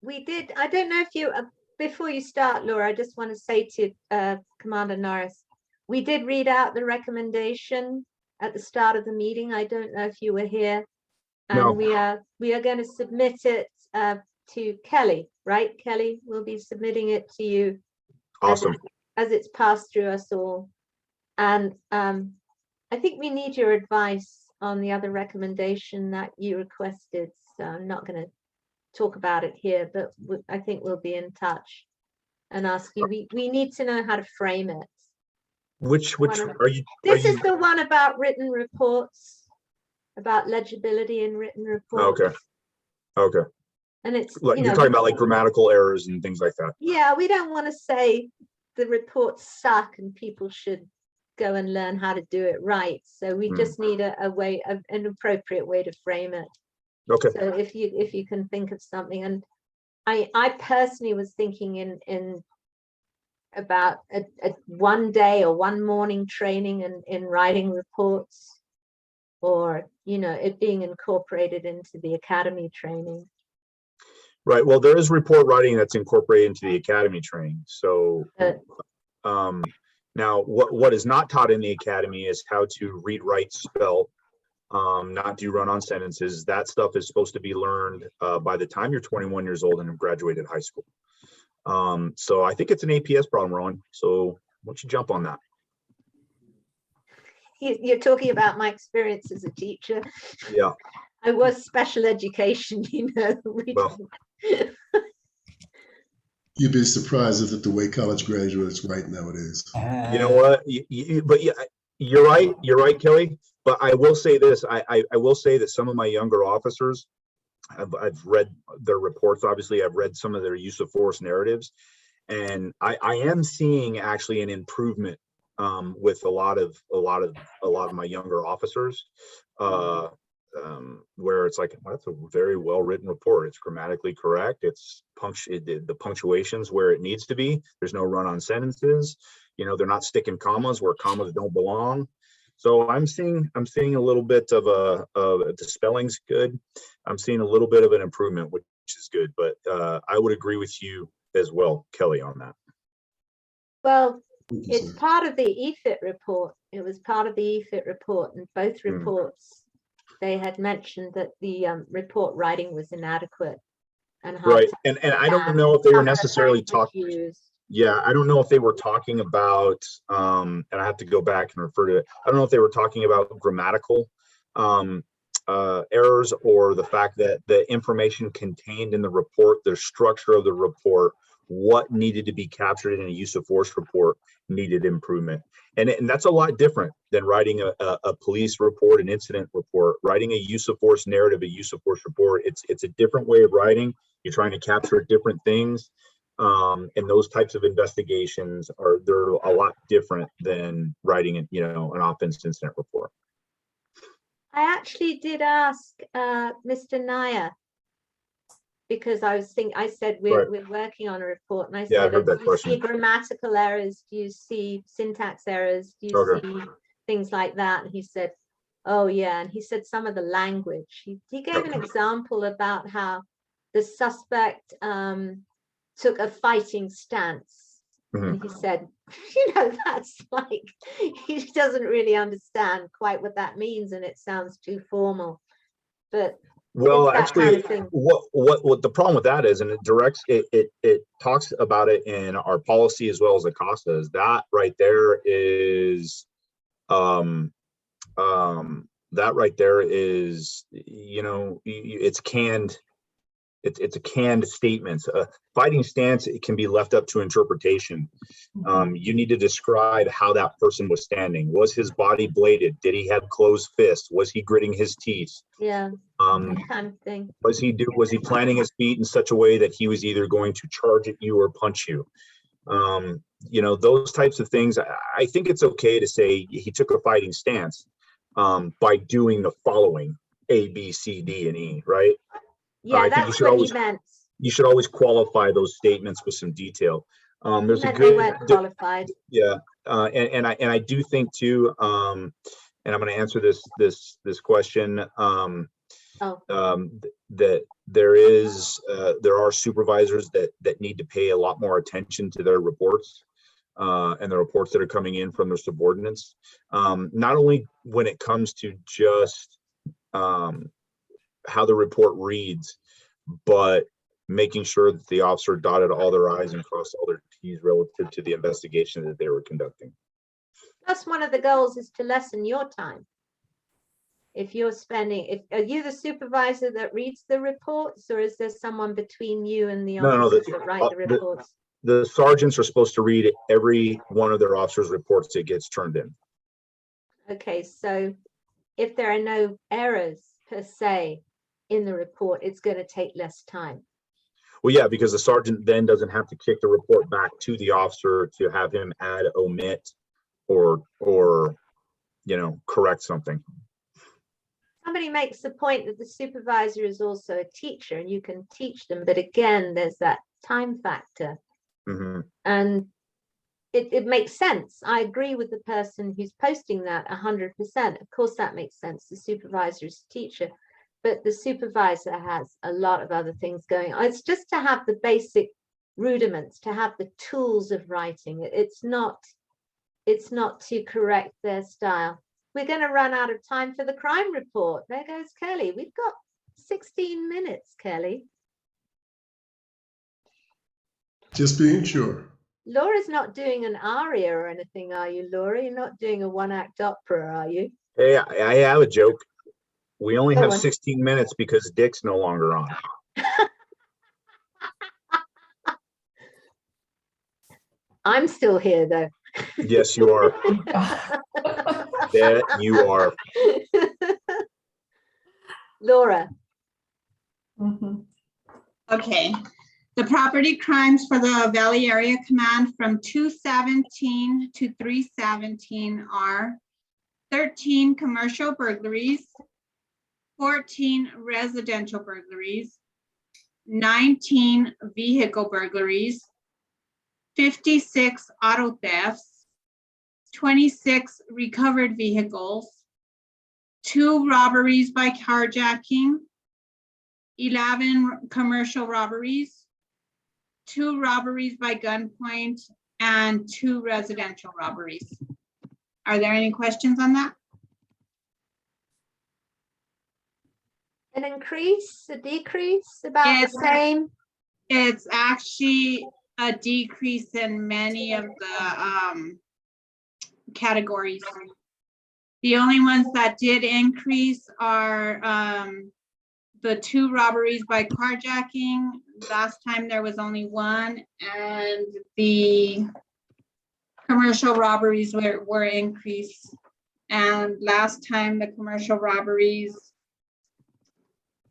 I don't know if you, before you start, Laura, I just want to say to Commander Norris, we did read out the recommendation at the start of the meeting. I don't know if you were here. And No. we are going to submit it to Kelly, right? Kelly will be submitting it to you. Awesome. As it's passed through us all. And I think we need your advice on the other recommendation that you requested. So I'm not going to talk about it here, but I think we'll be in touch and ask you. We need to know how to frame it. Which are you? This is the one about written reports, about legibility in written reports. Okay. And it's, Like, you're talking about like grammatical errors and things like that. Yeah, we don't want to say the reports suck and people should go and learn how to do it right. So we just need an appropriate way to frame it. Okay. So if you can think of something, and I personally was thinking in about a one day or one morning training in writing reports, or, you know, it being incorporated into the academy training. Right. Well, there is report writing that's incorporated into the academy training. So now what is not taught in the academy is how to read, write, spell, not do run-on sentences. That stuff is supposed to be learned by the time you're 21 years old and have graduated high school. So I think it's an APS problem, Ron. So why don't you jump on that? You're talking about my experience as a teacher. Yeah. I was special education, you know. You'd be surprised if the way college graduates write nowadays. You know what? But yeah, you're right. You're right, Kelly. But I will say this. I will say that some of my younger officers, I've read their reports. Obviously, I've read some of their use of force narratives, and I am seeing actually an improvement with a lot of my younger officers, where it's like, that's a very well written report. It's grammatically correct. It's the punctuation's where it needs to be. There's no run on sentences. You know, they're not sticking commas where commas don't belong. So I'm seeing a little bit of the spelling's good. I'm seeing a little bit of an improvement, which is good. But I would agree with you as well, Kelly, on that. Well, it's part of the EFIT report. It was part of the EFIT report, and both reports, they had mentioned that the report writing was inadequate. And right, and I don't know if they were necessarily talking. Yeah, I don't know if they were talking about, and I have to go back and refer to it. I don't know if they were talking about grammatical errors, or the fact that the information contained in the report, the structure of the report, what needed to be captured in a use of force report needed improvement. And that's a lot different than writing a police report, an incident report. Writing a use of force narrative, a use of force report, it's a different way of writing. You're trying to capture different things. And those types of investigations they're a lot different than writing an offense incident report. I actually did ask Mr. Neier, because I said we're working on a report, and I said, do you see grammatical errors? Do you see syntax errors? Do you see things like that? And he said, oh yeah. And he said some of the language. He gave an example about how the suspect took a fighting stance. And he said, that's like, he doesn't really understand quite what that means, and it sounds too formal. But well, actually, kind of what the problem with that is, and it talks about it in our policy as well as ACOSTA, is that right there is it's canned. It's a canned statement. Fighting stance, it can be left up to interpretation. You need to describe how that person was standing. Was his body bladed? Did he have closed fists? Was he gritting his teeth? Yeah, that kind of thing. Was he planting his feet in such a way that he was either going to charge at you or punch you? Those types of things. I think it's okay to say he took a fighting stance by doing the following: A, B, C, D, and E, right? Yeah, that's what he meant. You should always qualify those statements with some detail. There's a good. They weren't qualified. Yeah, and I do think too. And I'm going to answer this question. That there are supervisors that need to pay a lot more attention to their reports and the reports that are coming in from their subordinates. Not only when it comes to just how the report reads, but making sure that the officer dotted all their I's and crossed all their T's relative to the investigation that they were conducting. That's one of the goals, is to lessen your time. If you're are you the supervisor that reads the reports, or is there someone between you and the officers that write the reports? The sergeants are supposed to read every one of their officers' reports that gets turned in. Okay, so if there are no errors per se in the report, it's going to take less time. Well, yeah, because the sergeant then doesn't have to kick the report back to the officer to have him add, omit, or correct something. Somebody makes the point that the supervisor is also a teacher, and you can teach them, but again, there's that time factor. And it makes sense. I agree with the person who's posting that 100%. Of course, that makes sense. The supervisor is a teacher, but the supervisor has a lot of other things going on. It's just to have the basic rudiments, to have the tools of writing. It's not to correct their style. We're going to run out of time for the crime report. There goes Kelly. We've got 16 minutes, Kelly. Just being sure. Laura's not doing an aria or anything, are you, Laura? You're not doing a one-act opera, are you? Hey, I have a joke. We only have 16 minutes because Dick's no longer on. I'm still here, though. Yes, you are. There you are. Laura. Okay. The property crimes for the Valley Area Command from 217 to 317 are 13 commercial burglaries, 14 residential burglaries, 19 vehicle burglaries, 56 auto thefts, 26 recovered vehicles, 2 robberies by carjacking, 11 commercial robberies, 2 robberies by gunpoint, and 2 residential robberies. Are there any questions on that? An increase, a decrease, about the same? It's actually a decrease in many of the categories. The only ones that did increase are the 2 robberies by carjacking. Last time there was only 1, and the commercial robberies were increased. And last time the commercial robberies,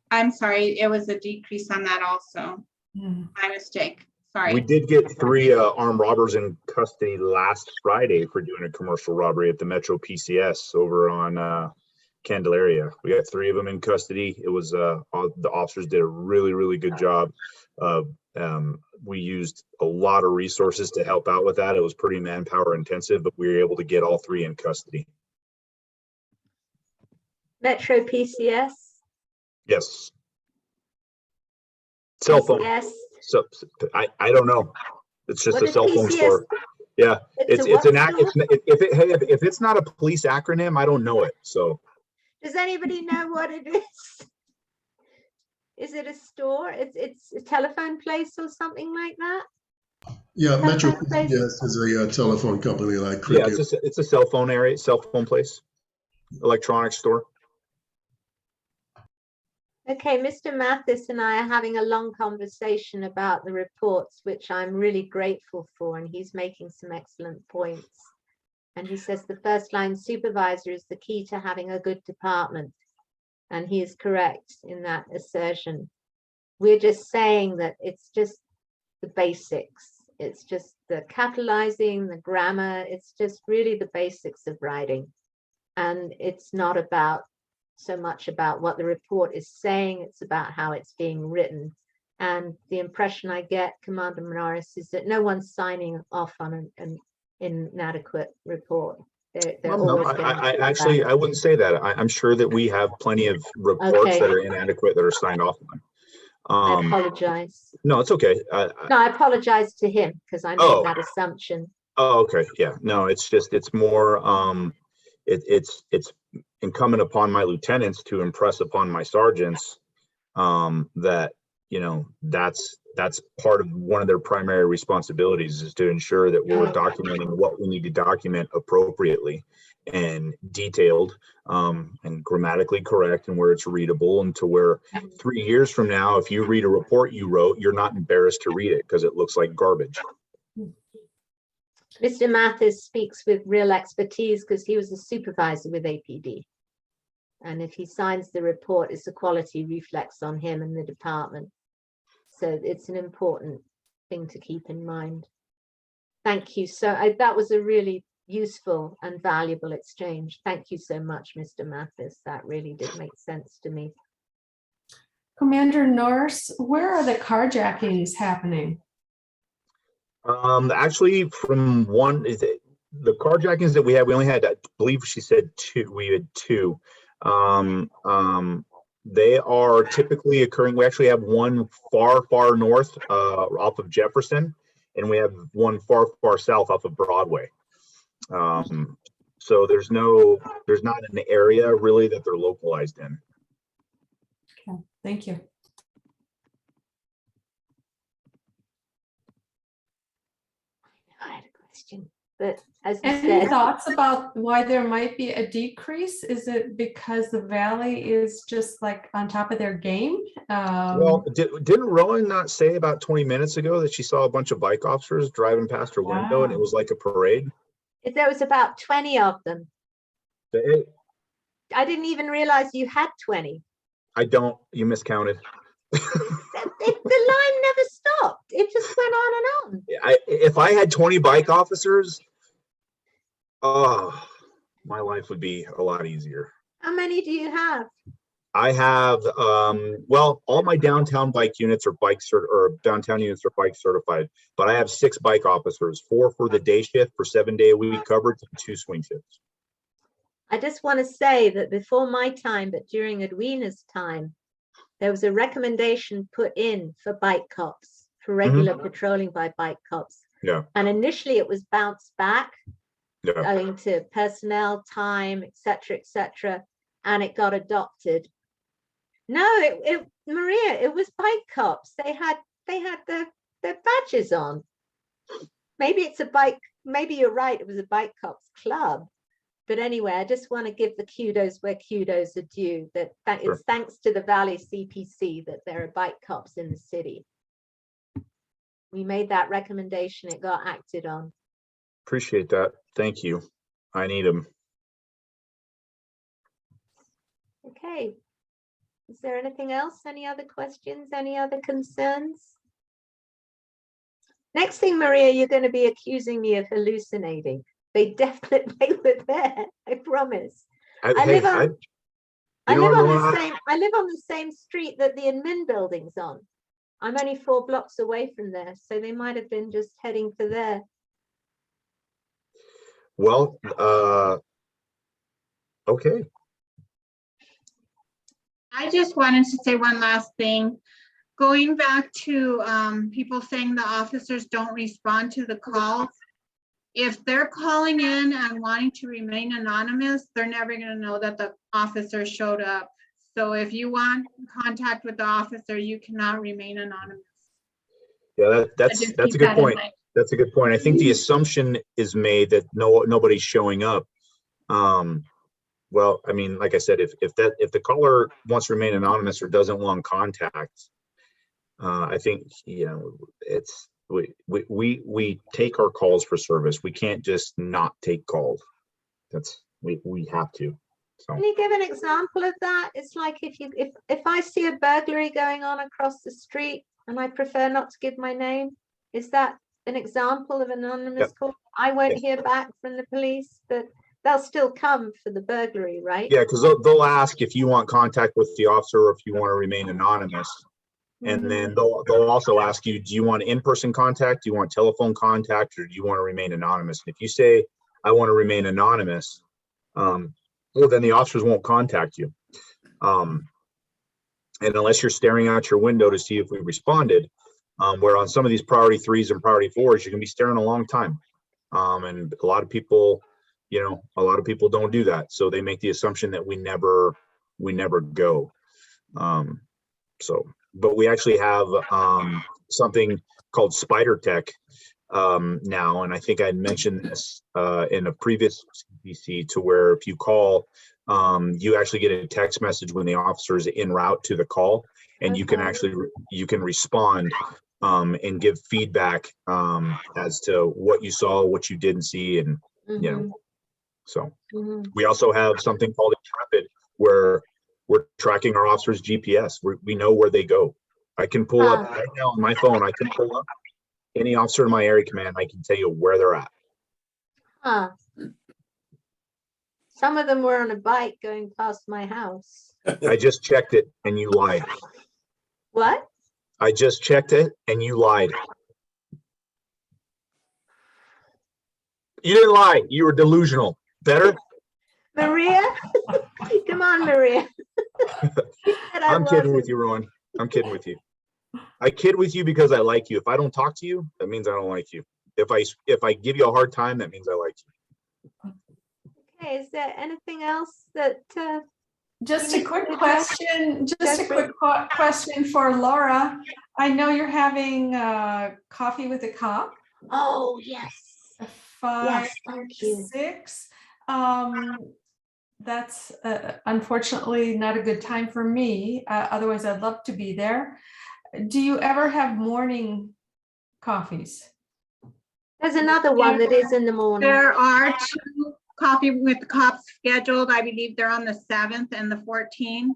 I'm sorry, it was a decrease on that also. My mistake. Sorry. We did get 3 armed robbers in custody last Friday for doing a commercial robbery at the Metro PCS over on Candelaria. We got 3 of them in custody. It was the officers did a really good job. We used a lot of resources to help out with that. It was pretty manpower intensive, but we were able to get all 3 in custody. Metro PCS? Yes. Cell phone. PCS? So I don't know. It's just What a is cell phone PCS? store. Yeah, It's a it's an what act. store? If it's not a police acronym, I don't know it. So Does anybody know what it is? Is it a store? It's a telephone place or something like that? Yeah, Metro Telephone place? PCS is a telephone company like yeah, Cricket. it's a cell phone area, cell phone place, electronics store. Okay, Mr. Mathis and I are having a long conversation about the reports, which I'm really grateful for, and he's making some excellent points. And he says the first line supervisor is the key to having a good department. And he is correct in that assertion. We're just saying that it's just the basics. It's just the capitalizing, the grammar. It's just really the basics of writing. And it's not about so much about what the report is saying, it's about how it's being written. And the impression I get, Commander Morris, is that no one's signing off on an inadequate report. They're No, always I wouldn't say that. I'm sure that we have plenty of reports Okay. that are inadequate that are signed off on. I apologize. No, it's okay. No, I apologize to him because I made that assumption. Oh, okay. Yeah. No, it's more, it's incumbent upon my lieutenants to impress upon my sergeants that, you know, that's part of one of their primary responsibilities is to ensure that we're documenting what we need to document appropriately and detailed and grammatically correct and where it's readable, and to where 3 years from now, if you read a report you wrote, you're not embarrassed to read it because it looks like garbage. Mr. Mathis speaks with real expertise because he was a supervisor with APD. And if he signs the report, it's a quality reflex on him and the department. So it's an important thing to keep in mind. Thank you. So that was a really useful and valuable exchange. Thank you so much, Mr. Mathis. That really did make sense to me. Commander Norris, where are the carjackings happening? Actually, from the carjackings that we had, we only had, I believe she said 2. We had 2. They are typically occurring. We actually have one far north off of Jefferson, and we have one far south off of Broadway. So there's not an area really that they're localized in. Okay, thank you. I had a question, but as you Any said, thoughts about why there might be a decrease? Is it because the Valley is just like on top of their game? Well, didn't Rowan not say about 20 minutes ago that she saw a bunch of bike officers driving past her window and it was like a parade? there was about 20 of them. They, I didn't even realize you had 20. You miscounted. The line never stopped. It just went on and on. If I had 20 bike officers, oh, my life would be a lot easier. How many do you have? I have, well, all my downtown bike units are downtown units are bike certified, but I have 6 bike officers, 4 for the day shift for 7-day-a-week coverage and 2 swing shifts. I just want to say that before my time, but during Edwina's time, there was a recommendation put in for bike cops, for regular patrolling by bike cops. Yeah. And initially it was bounced back, Yeah. owing to personnel, time, etc., and it got adopted. No, Maria, it was bike cops. They had their badges on. Maybe it's a bike, maybe you're right, it was a bike cops club. But anyway, I just want to give the kudos where kudos are due, that it's thanks to the Valley CPC that there are bike cops in the city. We made that recommendation, it got acted on. Appreciate that. Thank you. I need them. Okay. Is there anything else? Any other questions? Any other concerns? Next thing, Maria, you're going to be accusing me of hallucinating. They definitely were there. I promise. I live on the same street that the admin building's on. I'm only 4 blocks away from there, so they might have been just heading for there. Well, okay. I just wanted to say one last thing. Going back to people saying the officers don't respond to the calls. If they're calling in and wanting to remain anonymous, they're never going to know that the officer showed up. So if you want contact with the officer, you cannot remain anonymous. Yeah, that's a good point. That's a good point. I think the assumption is made that nobody's showing up. Well, I mean, like I said, if the caller wants to remain anonymous or doesn't want contact, I think, you know, it's we take our calls for service. We can't just not take calls. We have to. So. Can you give an example of that? It's like if I see a burglary going on across the street and I prefer not to give my name, is that an example of an anonymous call? I won't hear back from the police, but they'll still come for the burglary, right? Yeah, because they'll ask if you want contact with the officer or if you want to remain anonymous. And then they'll also ask you, do you want in-person contact? Do you want telephone contact, or do you want to remain anonymous? And if you say, I want to remain anonymous, well, then the officers won't contact you. And unless you're staring out your window to see if we responded, where on some of these priority 3s and priority 4s, you're gonna be staring a long time. And a lot of people, you know, don't do that. So they make the assumption that we never go. But we actually have something called Spider Tech now, and I think I mentioned this in a previous CPC, to where if you call, you actually get a text message when the officer is en route to the call, and you can respond and give feedback as to what you saw, what you didn't see, and you know. So we also have something called Intrepid, where we're tracking our officers' GPS. We know where they go. I can pull up right now on my phone. I can pull up any officer in my area command. I can tell you where they're at. Some of them were on a bike going past my house. I just checked it and you lied. What? I just checked it and you lied. You didn't lie. You were delusional. Better? Maria? Come on, Maria. I'm kidding with you, Rowan. I'm kidding with you. I kid with you because I like you. If I don't talk to you, that means I don't like you. If I give you a hard time, that means I like you. Okay, is there anything else that just a quick question for Laura. I know you're having coffee with a cop. Oh, yes. 5, yes, thank you. 6. That's unfortunately not a good time for me. Otherwise, I'd love to be there. Do you ever have morning coffees? There's another one that is in the morning. There are 2 coffee with the cops scheduled. I believe they're on the 7th and the 14th.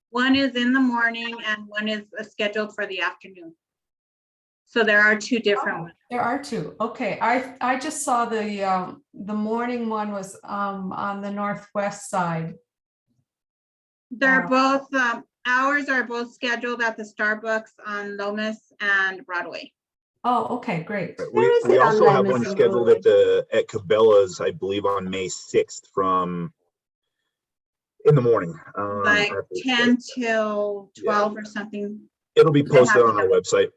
One is in the morning and one is scheduled for the afternoon. So there are 2 different ones. There are 2. Okay, I just saw the morning one was on the northwest side. They're both ours are both scheduled at the Starbucks on Lomas and Broadway. Oh, okay, great. We also have one scheduled at Cabela's, I believe, on May 6th from in the morning. Like 10 till 12 or something. It'll be posted on our website.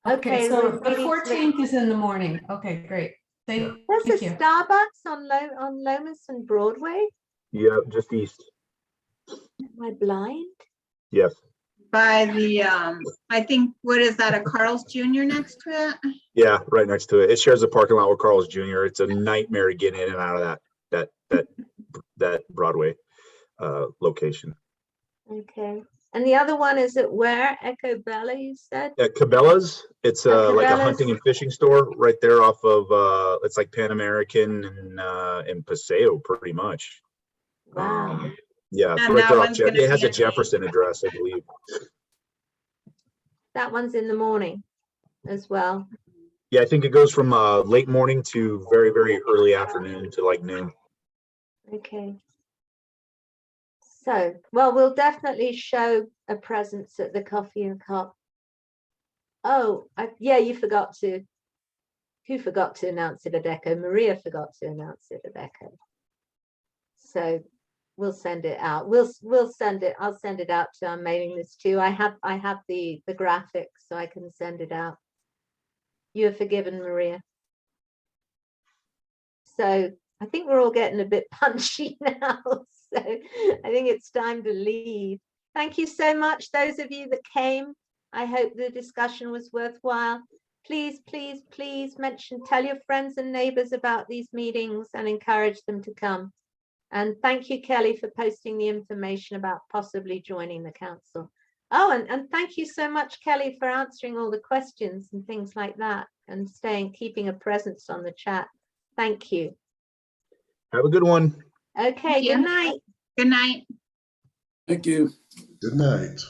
Okay, so the 14th is in the morning. Okay, great. Thank you. There's a Starbucks on Lomas and Broadway? Yeah, just east. Am I blind? Yes. By the, I think, what is that, a Carl's Jr. next to it? Yeah, right next to it. It shares a parking lot with Carl's Jr. It's a nightmare to get in and out of that Broadway location. Okay. And the other one is at where? Echo Bella, you said? At Cabela's. It's like a hunting and fishing store right there off of it's like Pan American and Paseo, pretty much. Wow. Yeah, right there off it has a Jefferson address, I believe. That one's in the morning as well. Yeah, I think it goes from late morning to very, very early afternoon to like noon. Okay. So, well, we'll definitely show a presence at the Coffee and Cup. Oh, yeah, you forgot to. Who forgot to announce it at ECHO? Maria forgot to announce it at ECHO. So we'll send it out. We'll send it. I'll send it out to our mailing list too. I have the graphics, so I can send it out. You are forgiven, Maria. So I think we're all getting a bit punchy now. So I think it's time to leave. Thank you so much, those of you that came. I hope the discussion was worthwhile. Please, please, please tell your friends and neighbors about these meetings and encourage them to come. And thank you, Kelly, for posting the information about possibly joining the council. Oh, and thank you so much, Kelly, for answering all the questions and things like that and keeping a presence on the chat. Thank you. Have a good one. Okay, good night. Good night. Thank you. Good night.